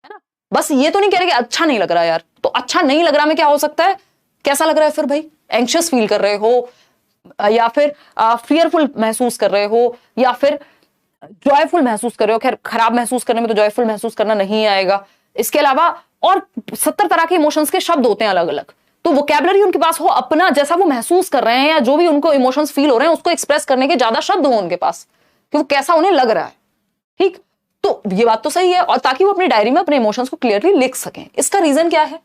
है ना। बस ये तो नहीं कह रहे कि अच्छा नहीं लग रहा यार, तो अच्छा नहीं लग रहा में क्या हो सकता है, कैसा लग रहा है फिर भाई, एंग्शियस फील कर रहे हो, या फिर फियरफुल महसूस कर रहे हो, या फिर जॉयफुल महसूस कर रहे हो। खैर खराब महसूस करने में तो जॉयफुल महसूस करना नहीं आएगा। इसके अलावा और 70 तरह के इमोशंस के शब्द होते हैं अलग अलग, तो वोकैबुलरी उनके पास हो, अपना जैसा वो महसूस कर रहे हैं या जो भी उनको इमोशंस फील हो रहे हैं उसको एक्सप्रेस करने के ज्यादा शब्द हो उनके पास कि वो कैसा उन्हें लग रहा है, ठीक। तो ये बात तो सही है, और ताकि वो अपनी डायरी में अपने इमोशंस को क्लियरली लिख सकें। इसका रीजन क्या है,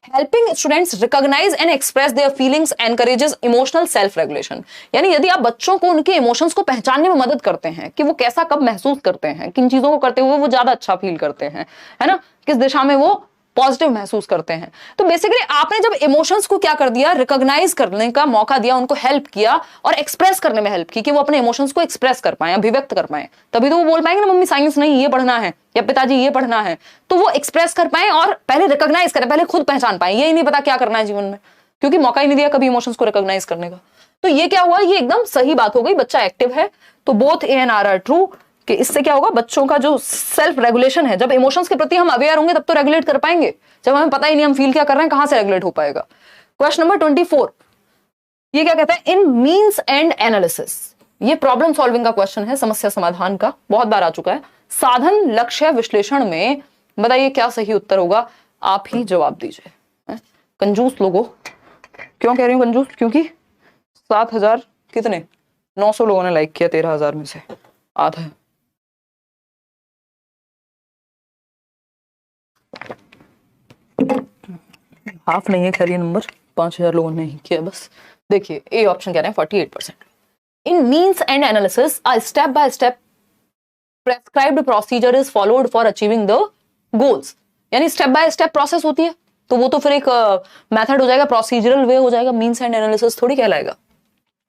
helping students recognise and express their feelings encourages emotional self regulation, यानी यदि आप बच्चों को उनके इमोशंस को पहचानने में मदद करते हैं कि वो कैसा कब महसूस करते हैं, किन चीजों को करते हुए वो ज्यादा अच्छा फील करते हैं, है ना, किस दिशा में वो पॉजिटिव महसूस करते हैं। तो बेसिकली आपने जब इमोशंस को क्या कर दिया, रिकॉग्नाइज करने का मौका दिया, उनको हेल्प किया और एक्सप्रेस करने में हेल्प की कि वो अपने इमोशंस को एक्सप्रेस कर पाए, अभिव्यक्त कर पाए, तभी तो वो बोल पाएंगे ना मम्मी साइंस नहीं ये पढ़ना है या पिताजी ये पढ़ना है, तो वो एक्सप्रेस कर पाए और पहले रिकॉग्नाइज करें, पहले खुद पहचान पाए, ये ही नहीं पता क्या करना है जीवन में, क्योंकि मौका ही नहीं दिया कभी इमोशंस को रिकॉग्नाइज करने का। तो ये क्या हुआ, ये एकदम सही बात हो गई, बच्चा एक्टिव है, तो both A and R are true, कि इससे क्या होगा, बच्चों का जो सेल्फ रेगुलेशन है, जब इमोशंस के प्रति हम अवेयर होंगे तब तो रेगुलेट कर पाएंगे, जब हमें पता ही नहीं हम फील क्या कर रहे हैं कहां से रेगुलेट हो पाएगा। क्वेश्चन नंबर 24, ये क्या कहता है, इन मीन्स एंड एनालिसिस, ये प्रॉब्लम सॉल्विंग का क्वेश्चन है, समस्या समाधान का, बहुत बार आ चुका है। साधन लक्ष्य विश्लेषण में बताइए क्या सही उत्तर होगा, आप ही जवाब दीजिए। कंजूस लोगों, क्यों कह रही हूं कंजूस, क्योंकि 7,000 कितने 900 लोगों ने लाइक किया, 13,000 में से आधा है। हाफ नहीं है, खैर ये नंबर 5,000 लोगों ने नहीं किया बस। देखिए ए ऑप्शन कह रहे हैं 48%। In means end analysis a step by step prescribed procedure is followed for achieving the goals, यानी स्टेप बाय स्टेप प्रोसेस होती है, तो वो तो फिर एक मेथड हो जाएगा, प्रोसीजरल वे हो जाएगा, मीन्स एंड एनालिसिस थोड़ी कहलाएगा।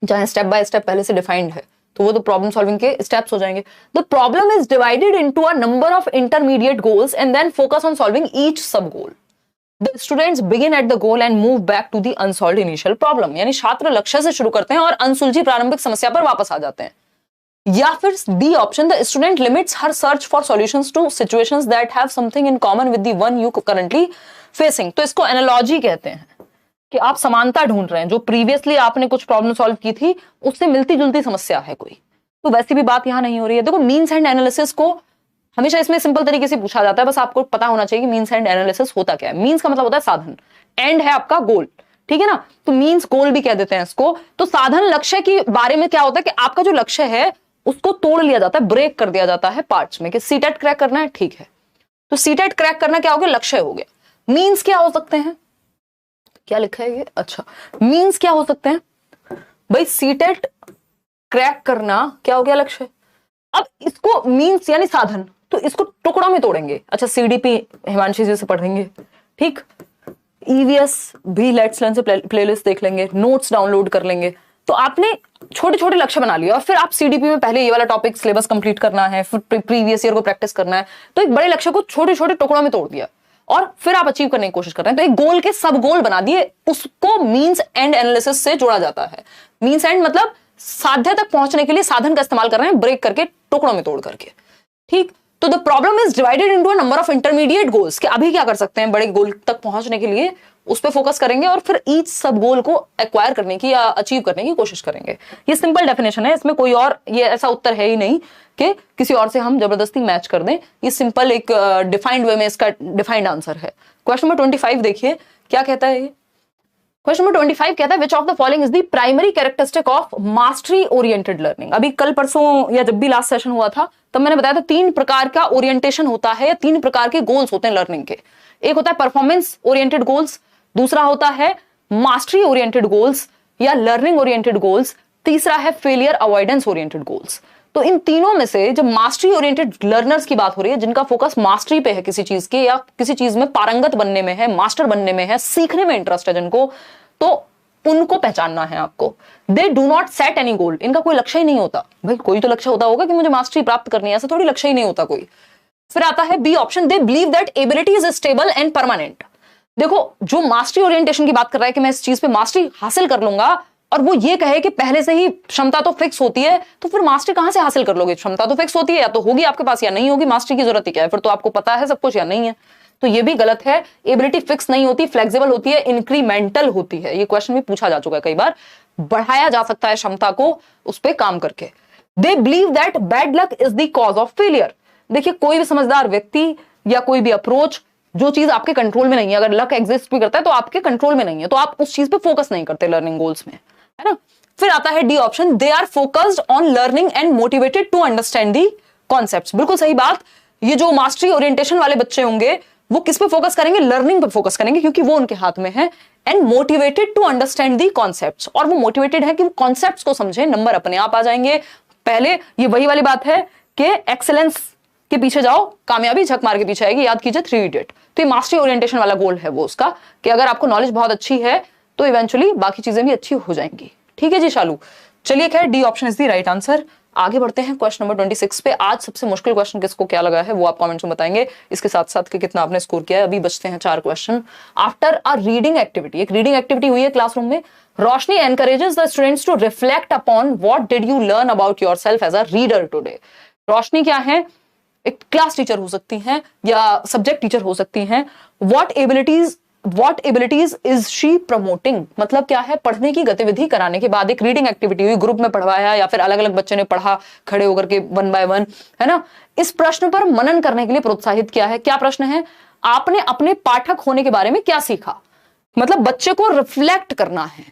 जहां स्टेप बाय स्टेप पहले से डिफाइंड है तो वो तो प्रॉब्लम सॉल्विंग के स्टेप्स हो जाएंगे। The problem is divided into a number of intermediate goals and then focus on solving each sub goal. The students begin at the goal and move back to the unsolved initial problem, यानी छात्र लक्ष्य से शुरू करते हैं और अनसुलझी प्रारंभिक समस्या पर वापस आ जाते हैं। या फिर D option, the student limits her search for solutions to situations that have something in common with the one you currently facing. तो इसको एनालॉजी कहते हैं कि आप समानता ढूंढ रहे हैं, जो प्रीवियसली आपने कुछ प्रॉब्लम सॉल्व की थी उससे मिलती जुलती समस्या है कोई, तो वैसी भी बात यहां नहीं हो रही है। देखो मीन्स एंड एनालिसिस को हमेशा इसमें सिंपल तरीके से पूछा जाता है, बस आपको पता होना चाहिए कि मीन्स एंड एनालिसिस होता क्या है। मीन्स का मतलब होता है साधन, एंड है आपका गोल, ठीक है ना, तो मीन्स गोल भी कह देते हैं इसको। तो साधन लक्ष्य के बारे में क्या होता है कि आपका जो लक्ष्य है उसको तोड़ लिया जाता है, ब्रेक कर दिया जाता है पार्ट्स में, कि सीटेट क्रैक करना है, ठीक है, तो सीटेट क्रैक करना क्या हो गया, लक्ष्य हो गया। मीन्स क्या हो सकते हैं, क्या लिखा है ये, अच्छा मीन्स क्या हो सकते हैं भाई, सीटेट क्रैक करना क्या हो गया, लक्ष्य। अब इसको मीन्स यानी साधन, तो इसको टुकड़ों में तोड़ेंगे। अच्छा सीडीपी हिमांशी जी से पढ़ेंगे, ठीक, ईवीएस भी लेट्स लर्न से प्लेलिस्ट देख लेंगे, नोट्स डाउनलोड कर लेंगे, तो आपने छोटे छोटे लक्ष्य बना लिया और फिर आप सीडीपी में पहले ये वाला टॉपिक सिलेबस कंप्लीट करना है, फिर प्रीवियस ईयर को प्रैक्टिस करना है, तो एक बड़े लक्ष्य को छोटे छोटे टुकड़ों में तोड़ दिया और फिर आप अचीव करने की कोशिश कर रहे हैं, तो एक गोल के सब गोल बना दिए। उसको मींस एंड एनालिसिस से जोड़ा जाता है। मींस एंड मतलब साध्य तक पहुंचने के लिए साधन का इस्तेमाल कर रहे हैं, ब्रेक करके, टुकड़ों में तोड़ करके। ठीक, तो the problem is divided into a number of intermediate goals, कि अभी क्या कर सकते हैं बड़े गोल तक पहुंचने के लिए, उस पर फोकस करेंगे और फिर ईच सब गोल को एक्वायर करने की या अचीव करने की कोशिश करेंगे। ये सिंपल डेफिनेशन है, इसमें कोई और ये ऐसा उत्तर है ही नहीं कि किसी और से हम जबरदस्ती मैच कर दें। ये सिंपल एक डिफाइंड वे में इसका डिफाइंड आंसर है। क्वेश्चन नंबर 25 देखिए क्या कहता है। क्वेश्चन नंबर 25 कहता है which of the following is the primary characteristic of mastery oriented learning. अभी कल परसों या जब भी लास्ट सेशन हुआ था तब मैंने बताया था 3 प्रकार का ओरिएंटेशन होता है या 3 प्रकार के गोल्स होते हैं लर्निंग के। एक होता है परफॉर्मेंस ओरिएंटेड गोल्स, दूसरा होता है मास्टरी ओरिएंटेड गोल्स या लर्निंग ओरिएंटेड गोल्स, तीसरा है फेलियर अवॉइडेंस ओरिएंटेड गोल्स। तो इन तीनों में से जब मास्टरी ओरिएंटेड लर्नर्स की बात हो रही है, जिनका फोकस मास्टरी पे है किसी चीज के, या किसी चीज में पारंगत बनने में है, मास्टर बनने में है, सीखने में इंटरेस्ट है जिनको, तो उनको पहचानना है आपको। They do not set any गोल, इनका कोई लक्ष्य ही नहीं होता। भाई कोई तो लक्ष्य होता होगा कि मुझे मास्टरी प्राप्त करनी है, ऐसा थोड़ी लक्ष्य ही नहीं होता कोई। फिर आता है B option, they believe that ability is stable and permanent. देखो जो मास्टरी ओरिएंटेशन की बात कर रहा है कि मैं इस चीज पे मास्टरी हासिल कर लूंगा, और वो ये कहे कि पहले से ही क्षमता तो फिक्स होती है, तो फिर मास्टरी कहां से हासिल कर लोगे? क्षमता तो फिक्स होती है, या तो होगी आपके पास या नहीं होगी, मास्टरी की जरूरत ही क्या है? फिर तो आपको पता है सब कुछ या नहीं है। तो ये भी गलत है। एबिलिटी फिक्स नहीं होती, फ्लेक्सिबल होती है, इंक्रीमेंटल होती है। ये क्वेश्चन भी पूछा जा चुका है कई बार। बढ़ाया जा सकता है क्षमता को उस पर काम करके। दे believe that bad luck is the cause of failure. देखिए कोई भी समझदार व्यक्ति या कोई भी अप्रोच, जो चीज आपके कंट्रोल में नहीं है, अगर लक एग्जिस्ट भी करता है तो आपके कंट्रोल में नहीं है, तो आप उस चीज पे फोकस नहीं करते लर्निंग गोल्स में, है ना। फिर आता है D option, they are focused on learning and motivated to understand the concepts. बिल्कुल सही बात। ये जो मास्टरी ओरिएंटेशन वाले बच्चे होंगे वो किस पे फोकस करेंगे? लर्निंग पे फोकस करेंगे, क्योंकि वो उनके हाथ में है। And motivated to understand the concepts, और वो मोटिवेटेड है कि कॉन्सेप्ट्स को समझे, नंबर अपने आप आ जाएंगे। पहले ये वही वाली बात है कि एक्सेलेंस के पीछे जाओ, कामयाबी झक मार के पीछे आएगी। याद कीजिए 3 इडियट। तो ये मास्टरी ओरिएंटेशन वाला गोल है वो उसका, कि अगर आपको नॉलेज बहुत अच्छी है तो इवेंचुअली बाकी चीजें भी अच्छी हो जाएंगी। ठीक है जी शालू, चलिए खैर D option is the right answer. आगे बढ़ते हैं क्वेश्चन नंबर 26 पे। आज सबसे मुश्किल क्वेश्चन किसको क्या लगा है वो आप कमेंट्स में बताएंगे, इसके साथ साथ कि कितना आपने स्कोर किया है। अभी बचते हैं 4 question. After a reading activity, एक रीडिंग एक्टिविटी हुई है क्लासरूम में। Roshni encourages the students to reflect upon what did you learn about yourself as a reader today. Roshni क्या है? एक क्लास टीचर हो सकती हैं या सब्जेक्ट टीचर हो सकती हैं। What abilities is she promoting, मतलब क्या है? पढ़ने की गतिविधि कराने के बाद एक रीडिंग एक्टिविटी हुई, ग्रुप में पढ़वाया या फिर अलग अलग बच्चे ने पढ़ा खड़े होकर के 1 बाय 1, है ना। इस प्रश्न पर मनन करने के लिए प्रोत्साहित किया है। क्या प्रश्न है? आपने अपने पाठक होने के बारे में क्या सीखा? मतलब बच्चे को रिफ्लेक्ट करना है,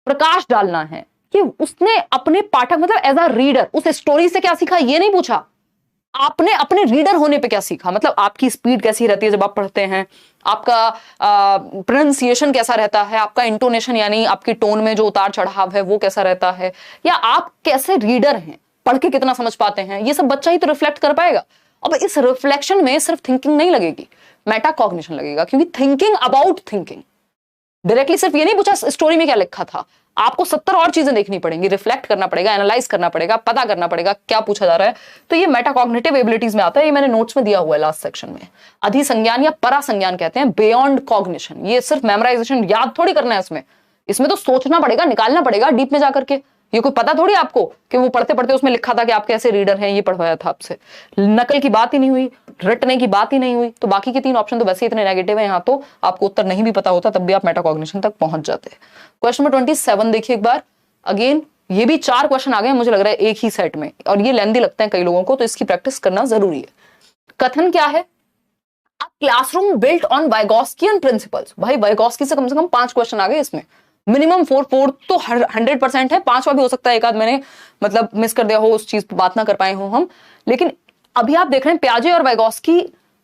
प्रकाश डालना है कि उसने अपने पाठक मतलब एज अ रीडर उस स्टोरी से क्या सीखा, ये नहीं पूछा। आपने अपने रीडर होने पे क्या सीखा, मतलब आपकी स्पीड कैसी रहती है जब आप पढ़ते हैं, आपका प्रोनाउंसिएशन कैसा रहता है, आपका इंटोनेशन यानी आपकी टोन में जो उतार चढ़ाव है वो कैसा रहता है, या आप कैसे रीडर हैं, पढ़ के कितना समझ पाते हैं, ये सब बच्चा ही तो रिफ्लेक्ट कर पाएगा। अब इस रिफ्लेक्शन में सिर्फ थिंकिंग नहीं लगेगी, मेटा कॉग्निशन लगेगा, क्योंकि थिंकिंग अबाउट थिंकिंग। डायरेक्टली सिर्फ ये नहीं पूछा स्टोरी में क्या लिखा था, आपको 70 और चीजें देखनी पड़ेंगी, रिफ्लेक्ट करना पड़ेगा, एनालाइज करना पड़ेगा, पता करना पड़ेगा क्या पूछा जा रहा है। तो ये मेटाकॉग्निटिव एबिलिटीज में आता है। ये मैंने नोट्स में दिया हुआ है लास्ट सेक्शन में। अधिसंज्ञान या परासंज्ञान कहते हैं, बियॉन्ड कॉग्निशन। ये सिर्फ मेमोराइजेशन याद थोड़ी करना है इसमें तो सोचना पड़ेगा, निकालना पड़ेगा डीप में जाकर के। ये कोई पता थोड़ी आपको कि वो पढ़ते पढ़ते उसमें लिखा था कि आप कैसे रीडर हैं, ये पढ़वाया था आपसे। नकल की बात ही नहीं हुई, रटने की बात ही नहीं हुई। तो बाकी के 3 ऑप्शन तो वैसे इतने नेगेटिव है, यहाँ तो आपको उत्तर नहीं भी पता होता तब भी आप मेटाकॉग्निशन तक पहुंच जाते। क्वेश्चन नंबर 27 देखिए एक बार। अगेन ये भी 4 क्वेश्चन आ गए मुझे लग रहा है एक ही सेट में, और ये लेंथी लगते हैं कई लोगों को, तो इसकी प्रैक्टिस करना जरूरी है। कथन क्या है? A classroom built on Vygotskian principles. भाई वाइगॉस्की से कम 5 क्वेश्चन आ गए इसमें, मिनिमम 4 तो 100% है। 5वां भी हो सकता है, एक आध मैंने मतलब मिस कर दिया हो, उस चीज पर बात ना कर पाए हो हम। लेकिन अभी आप देख रहे हैं प्याजे और वाइगॉस्की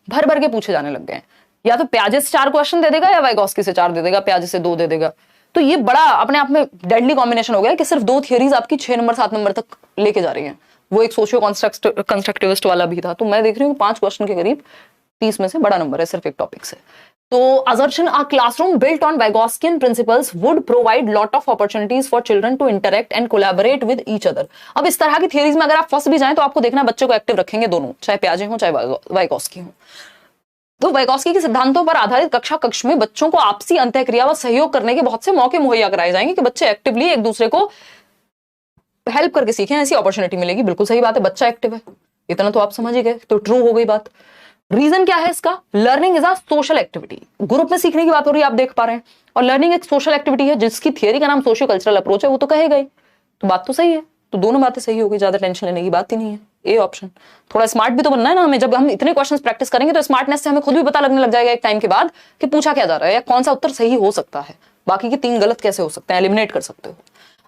भर भर के पूछे जाने लग गए हैं। या तो प्याजे से 4 क्वेश्चन दे देगा या वाइगॉस्की से 4 दे देगा, प्याजे से 2 दे देगा। तो ये बड़ा अपने आप में डेडली कॉम्बिनेशन हो गया कि सिर्फ 2 थियरीज आपकी 6 नंबर 7 नंबर तक लेके जा रही हैं। वो एक सोशियो कंस्ट्रक्टिविस्ट वाला भी था। तो मैं देख रही हूँ 5 क्वेश्चन के करीब 30 में से बड़ा नंबर है सिर्फ एक टॉपिक से। तो assertion a classroom built on Vygotskian principles would provide lot of opportunities for children to interact and collaborate with each other। अब इस तरह की थियरीज में अगर आप फंस भी जाएं तो आपको देखना बच्चों को एक्टिव रखेंगे दोनों, चाहे प्याजे हो चाहे वाइगॉस्की हो। तो वाइगॉस्की के सिद्धांतों पर आधारित कक्षा कक्ष में बच्चों को आपसी अंतःक्रिया व सहयोग करने के बहुत से मौके मुहैया कराए जाएंगे कि बच्चे एक्टिवली एक दूसरे को हेल्प करके सीखें, ऐसी अपॉर्चुनिटी मिलेगी। बिल्कुल सही बात है, बच्चा एक्टिव है, इतना तो आप समझ ही गए, तो ट्रू हो गई बात। रीजन क्या है इसका? Learning is a social activity, group में सीखने की बात हो रही है, आप देख पा रहे हैं, और लर्निंग एक सोशल एक्टिविटी है जिसकी थियरी का नाम सोशियो कल्चरल अप्रोच है, वो तो कहेगा ही। तो बात तो सही है, तो दोनों बातें सही हो गई, ज्यादा टेंशन लेने की बात ही नहीं है। A option. थोड़ा स्मार्ट भी तो बनना है ना हमें, जब हम इतने क्वेश्चंस प्रैक्टिस करेंगे तो स्मार्टनेस से हमें खुद भी पता लगने लग जाएगा एक टाइम के बाद कि पूछा क्या जा रहा है या कौन सा उत्तर सही हो सकता है, बाकी के 3 गलत कैसे हो सकते हैं, एलिमिनेट कर सकते हो।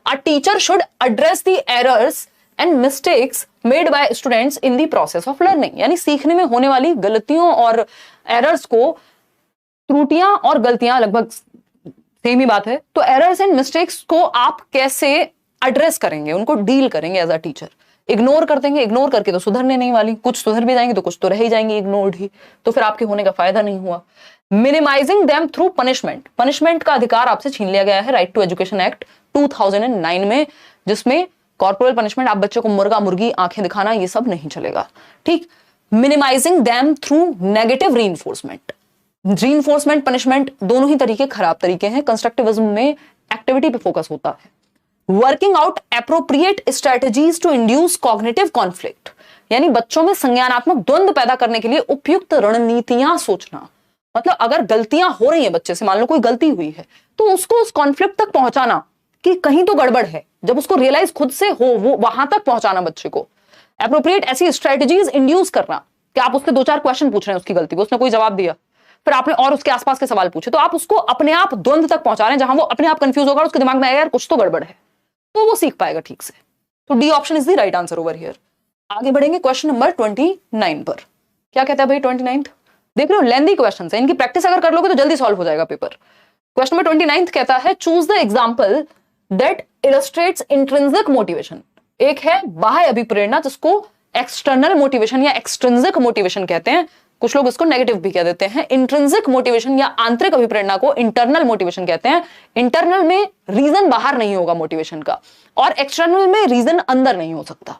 A teacher should address the errors and mistakes made by students in the process of learning, यानी सीखने में होने वाली गलतियों और एरर्स को, त्रुटियां और गलतियां लगभग सेम ही बात है, तो एरर्स एंड मिस्टेक्स को आप कैसे एड्रेस करेंगे, उनको डील करेंगे एज अ टीचर। इग्नोर कर देंगे, इग्नोर करके तो सुधरने नहीं वाली, कुछ सुधर भी जाएंगे तो कुछ तो रह ही जाएंगे इग्नोर्ड ही, तो फिर आपके होने का फायदा नहीं हुआ। Minimising them through punishment, punishment का अधिकार आपसे छीन लिया गया है राइट टू एजुकेशन एक्ट 2009 में, जिसमें कॉर्पोरल पनिशमेंट, आप बच्चों को मुर्गा मुर्गी आंखें दिखाना, ये सब नहीं चलेगा, ठीक। Minimising them through negative reinforcement, reinforcement punishment दोनों ही तरीके खराब तरीके हैं, कंस्ट्रक्टिविज्म में एक्टिविटी पे फोकस होता है। Working out appropriate strategies to induce cognitive conflict, यानी बच्चों में संज्ञानात्मक द्वंद्व पैदा करने के लिए उपयुक्त रणनीतियां सोचना, मतलब अगर गलतियां हो रही हैं बच्चे से, मान लो कोई गलती हुई है, तो उसको उस कॉन्फ्लिक्ट तक पहुंचाना कि कहीं तो गड़बड़ है, जब उसको रियलाइज खुद से हो, वो वहां तक पहुंचाना बच्चे को। एप्रोप्रिएट ऐसी स्ट्रेटजीज इंड्यूस करना कि आप उससे 2-4 क्वेश्चन पूछ रहे हैं उसकी गलती पे, उसने कोई जवाब दिया, फिर आपने और उसके आसपास के सवाल पूछे, तो आप उसको अपने आप द्वंद्व तक पहुंचा रहे हैं, जहां वो अपने आप कंफ्यूज होगा, उसके दिमाग में आएगा यार कुछ तो गड़बड़ है, तो वो सीख पाएगा ठीक से। तो D option is the right answer over here. आगे बढ़ेंगे क्वेश्चन नंबर 29 पर। क्या कहता है भाई 29? देख रहे हो, लेंथी क्वेश्चन है, इनकी प्रैक्टिस अगर कर लोगे तो जल्दी सॉल्व हो जाएगा पेपर। क्वेश्चन नंबर 29 कहता है choose the example that illustrates intrinsic motivation. एक है बाह्य अभिप्रेरणा जिसको एक्सटर्नल मोटिवेशन या एक्सट्रिंसिक मोटिवेशन कहते हैं, कुछ लोग इसको नेगेटिव भी कह देते हैं। इंट्रिंसिक मोटिवेशन या आंतरिक अभिप्रेरणा को इंटरनल मोटिवेशन कहते हैं। इंटरनल में रीजन बाहर नहीं होगा मोटिवेशन का, और एक्सटर्नल में रीजन अंदर नहीं हो सकता।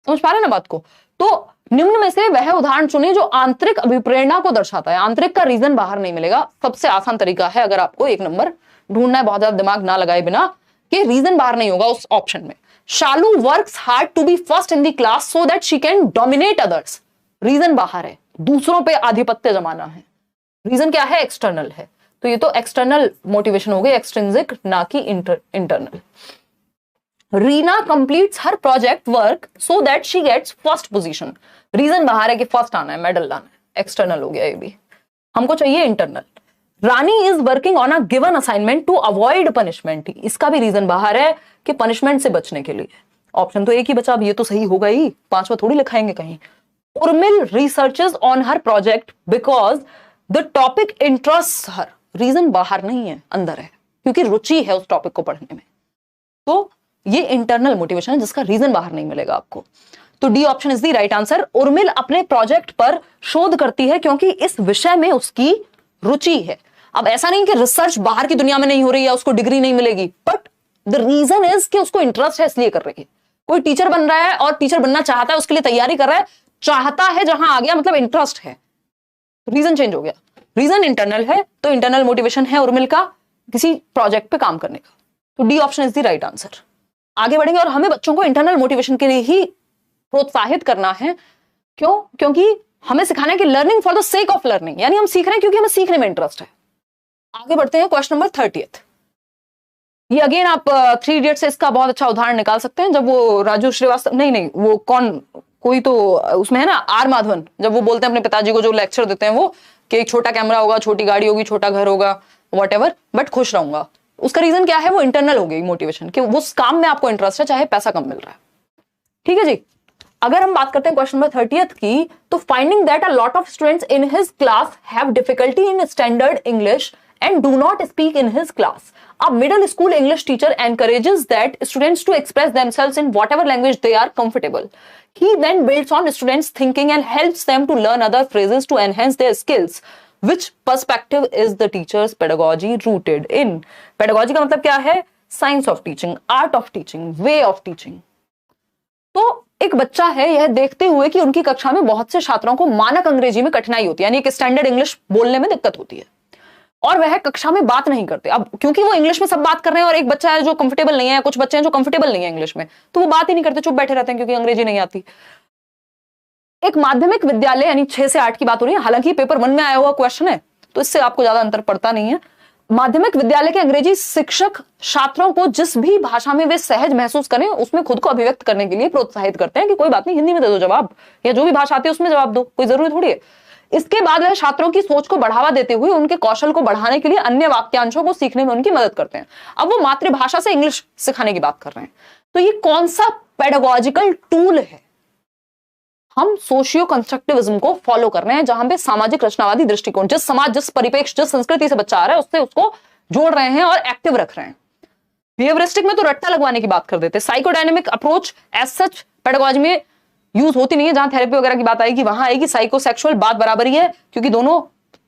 समझ पा रहे हैं ना बात को? तो निम्न में से वह उदाहरण चुने जो आंतरिक अभिप्रेरणा को दर्शाता है। आंतरिक का रीजन बाहर नहीं मिलेगा, सबसे आसान तरीका है अगर आपको 1 नंबर ढूंढना है, बहुत ज्यादा दिमाग ना लगाए बिना, कि रीजन बाहर नहीं होगा उस ऑप्शन में। Shalu works hard to be first in the class so that she can dominate others. Reason बाहर है, दूसरों पे आधिपत्य जमाना है। रीजन क्या है? एक्सटर्नल है, तो ये तो एक्सटर्नल मोटिवेशन हो गई, एक्सट्रिंसिक ना कि internal. Reena completes her project work so that she gets first position. Reason बाहर है कि फर्स्ट आना है, मेडल लाना है, एक्सटर्नल हो गया ये भी, हमको चाहिए internal. Rani is working on a given assignment to avoid punishment. इसका भी रीजन बाहर है कि पनिशमेंट से बचने के लिए। ऑप्शन तो एक ही बचा, अब ये तो सही होगा ही, 5वां थोड़ी लिखाएंगे कहीं। Urmil researches on her project because the topic interest her. Reason बाहर नहीं है, अंदर है, क्योंकि रुचि है उस टॉपिक को पढ़ने में। तो ये इंटरनल मोटिवेशन है जिसका रीजन बाहर नहीं मिलेगा आपको। तो D option is the right answer. Urmil अपने प्रोजेक्ट पर शोध करती है क्योंकि इस विषय में उसकी रुचि है। अब ऐसा नहीं कि रिसर्च बाहर की दुनिया में नहीं हो रही है, उसको डिग्री नहीं मिलेगी, बट द रीजन इज कि उसको इंटरेस्ट है इसलिए कर रही है। कोई टीचर बन रहा है और टीचर बनना चाहता है, उसके लिए तैयारी कर रहा है, चाहता है जहां आ गया मतलब इंटरेस्ट है, रीजन चेंज हो गया। रीजन इंटरनल है तो इंटरनल मोटिवेशन है उर्मिल का किसी प्रोजेक्ट पे काम करने का। तो D option is the right answer. आगे बढ़ेंगे, और हमें बच्चों को इंटरनल मोटिवेशन के लिए ही प्रोत्साहित करना है। क्यों? क्योंकि हमें सिखाना है कि learning for the sake of learning, यानी हम सीख रहे हैं क्योंकि हमें सीखने में इंटरेस्ट है। आगे बढ़ते हैं क्वेश्चन नंबर 30। ये अगेन आप 3 इडियट से इसका बहुत अच्छा उदाहरण निकाल सकते हैं। जब वो राजू श्रीवास्तव, नहीं वो कौन, कोई तो उसमें है ना, आर माधवन, जब वो बोलते हैं अपने पिताजी को, जो लेक्चर देते हैं वो, कि एक छोटा कैमरा होगा, छोटी गाड़ी होगी, छोटा घर होगा, व्हाटएवर, बट खुश रहूंगा। उसका रीजन क्या है? वो इंटरनल हो गई मोटिवेशन, कि उस काम में आपको इंटरेस्ट है चाहे पैसा कम मिल रहा है। ठीक है जी। अगर हम बात करते हैं क्वेश्चन नंबर 30 की, तो finding that a lot of students in his class have difficulty in standard English and do not speak in his class. A middle school English teacher encourages that students to express themselves in whatever language they are comfortable. He then builds on students' thinking and helps them to learn other phrases to enhance their skills. Which perspective is the teacher's pedagogy rooted in? Pedagogy का मतलब क्या है? Science of teaching, art of teaching, way of teaching. तो एक बच्चा है, यह देखते हुए कि उनकी कक्षा में बहुत से छात्रों को मानक अंग्रेजी में कठिनाई होती है, यानी एक स्टैंडर्ड इंग्लिश बोलने में दिक्कत होती है और वह कक्षा में बात नहीं करते। अब क्योंकि वो इंग्लिश में सब बात कर रहे हैं और एक बच्चा है जो कंफर्टेबल नहीं है, कुछ बच्चे हैं जो कंफर्टेबल नहीं है इंग्लिश में, तो वो बात ही नहीं करते, चुप बैठे रहते हैं क्योंकि अंग्रेजी नहीं आती। एक माध्यमिक विद्यालय यानी 6 से 8 की बात हो रही है, हालांकि पेपर 1 में आया हुआ क्वेश्चन है तो इससे आपको ज्यादा अंतर पड़ता नहीं है। माध्यमिक विद्यालय के अंग्रेजी शिक्षक छात्रों को जिस भी भाषा में वे सहज महसूस करें उसमें खुद को अभिव्यक्त करने के लिए प्रोत्साहित करते हैं कि कोई बात नहीं, हिंदी में दे दो जवाब, या जो भी भाषा आती है उसमें जवाब दो, कोई जरूरी थोड़ी है। इसके बाद वह छात्रों की सोच को बढ़ावा देते हुए उनके कौशल को बढ़ाने के लिए अन्य वाक्यांशों को सीखने में उनकी मदद करते हैं। अब वो मातृभाषा से इंग्लिश सिखाने की बात कर रहे हैं, तो ये कौन सा पेडागोजिकल टूल है? हम सोशियो कंस्ट्रक्टिविज्म को फॉलो कर रहे हैं, जहां पे सामाजिक रचनावादी दृष्टिकोण, जिस समाज, जिस परिपेक्ष, जिस संस्कृति से बच्चा आ रहा है उससे उसको जोड़ रहे हैं और एक्टिव रख रहे हैं। बिहेवियरिस्टिक में तो रट्टा लगवाने की बात कर देते हैं। Psychodynamic approach as such pedagogy में यूज होती नहीं है, जहां थेरेपी वगैरह की बात आएगी वहां आएगी। साइकोसेक्सुअल बात बराबर ही है क्योंकि दोनों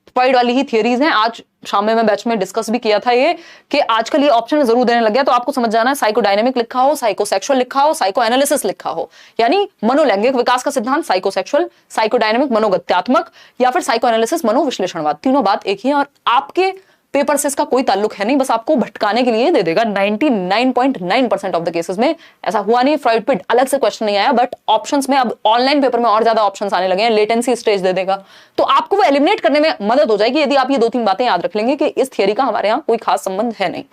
फ्रॉइड वाली ही थियरीज हैं। आज शाम में मैं बैच में डिस्कस भी किया था ये कि आजकल ये ऑप्शन जरूर देने लग गया, तो आपको समझ जाना है साइकोडायनेमिक लिखा हो, साइकोसेक्सुअल लिखा हो, साइको एनालिसिस लिखा हो, यानी मनोलैंगिक विकास का सिद्धांत साइकोसेक्सुअल, साइकोडायनेमिक मनोगत्यात्मक, या फिर साइको एनालिसिस मनोविश्लेषणवाद, तीनों बात एक ही है। और आपके पेपर से इसका कोई ताल्लुक है नहीं, बस आपको भटकाने के लिए दे देगा। 99.9% ऑफ द केसेस में ऐसा हुआ नहीं, फ्रॉइड पे अलग से क्वेश्चन नहीं आया, बट ऑप्शंस में अब ऑनलाइन पेपर में और ज्यादा ऑप्शंस आने लगे हैं, लेटेंसी स्टेज दे देगा, तो आपको वो एलिमिनेट करने में मदद हो जाएगी यदि आप ये 2-3 बातें याद रख लेंगे कि इस थियरी का हमारे यहाँ कोई खास संबंध है नहीं।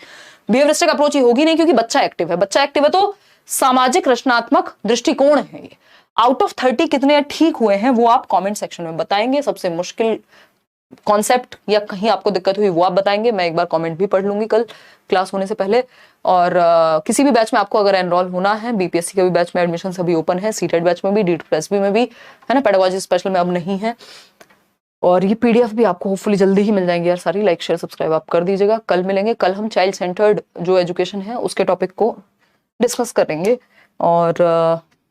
बिहेवियरिस्टिक अप्रोच ही होगी नहीं क्योंकि बच्चा एक्टिव है, बच्चा एक्टिव है तो सामाजिक रचनात्मक दृष्टिकोण है ये। आउट ऑफ 30 कितने ठीक हुए हैं वो आप कॉमेंट सेक्शन में बताएंगे। सबसे मुश्किल कॉन्सेप्ट या कहीं आपको दिक्कत हुई वो आप बताएंगे, मैं एक बार कमेंट भी पढ़ लूंगी कल क्लास होने से पहले। और किसी भी बैच में आपको अगर एनरोल होना है, बीपीएससी के भी बैच में एडमिशन अभी ओपन है, सीटेट बैच में भी, डीटीपीएसबी में भी है ना, पेडागोजी स्पेशल में अब नहीं है। और ये पीडीएफ भी आपको होपफुली जल्दी ही मिल जाएंगे यार सारी। लाइक शेयर सब्सक्राइब आप कर दीजिएगा। कल मिलेंगे, कल हम चाइल्ड सेंटर्ड जो एजुकेशन है उसके टॉपिक को डिस्कस करेंगे। और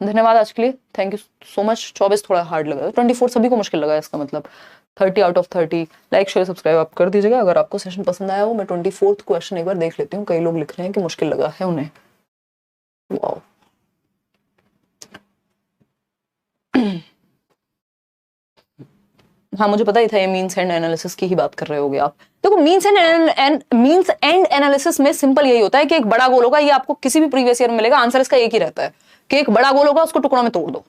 धन्यवाद आज के लिए, थैंक यू सो मच। 24 थोड़ा हार्ड लगा, 24 सभी को मुश्किल लगा, इसका मतलब 30 out of 30। Like share subscribe आप कर दीजिएगा। अगर आपको सेशन पसंद आया हो, मैं 24th क्वेश्चन एक बार देख लेती हूँ, कई लोग लिख रहे हैं कि मुश्किल लगा है उन्हें। वाओ, हाँ मुझे पता ही था ये मीन्स एंड एनालिसिस की ही बात कर रहे होगे आप। देखो मीन्स एंड एनालिसिस में सिंपल यही होता है कि एक बड़ा गोल होगा, ये आपको किसी भी प्रीवियस ईयर में मिलेगा, आंसर इसका एक ही रहता है कि एक बड़ा गोल होगा, उसको टुकड़ों में तोड़ दो।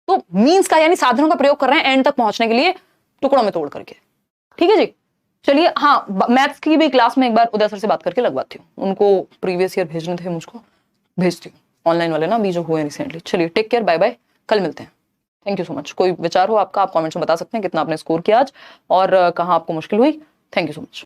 तो मीन्स का यानी साधनों का प्रयोग कर रहे हैं एंड तक पहुंचने के लिए, टुकड़ों में तोड़ करके। ठीक है जी, चलिए। हाँ, मैथ्स की भी क्लास में एक बार उदय सर से बात करके लगवाती हूँ, उनको प्रीवियस ईयर भेजने थे, मुझको भेजती हूँ, ऑनलाइन वाले ना अभी जो हुए रिसेंटली। चलिए टेक केयर, बाय बाय, कल मिलते हैं। Thank you so much. कोई विचार हो आपका आप कमेंट्स में बता सकते हैं, कितना आपने स्कोर किया आज और कहाँ आपको मुश्किल हुई। Thank you so much.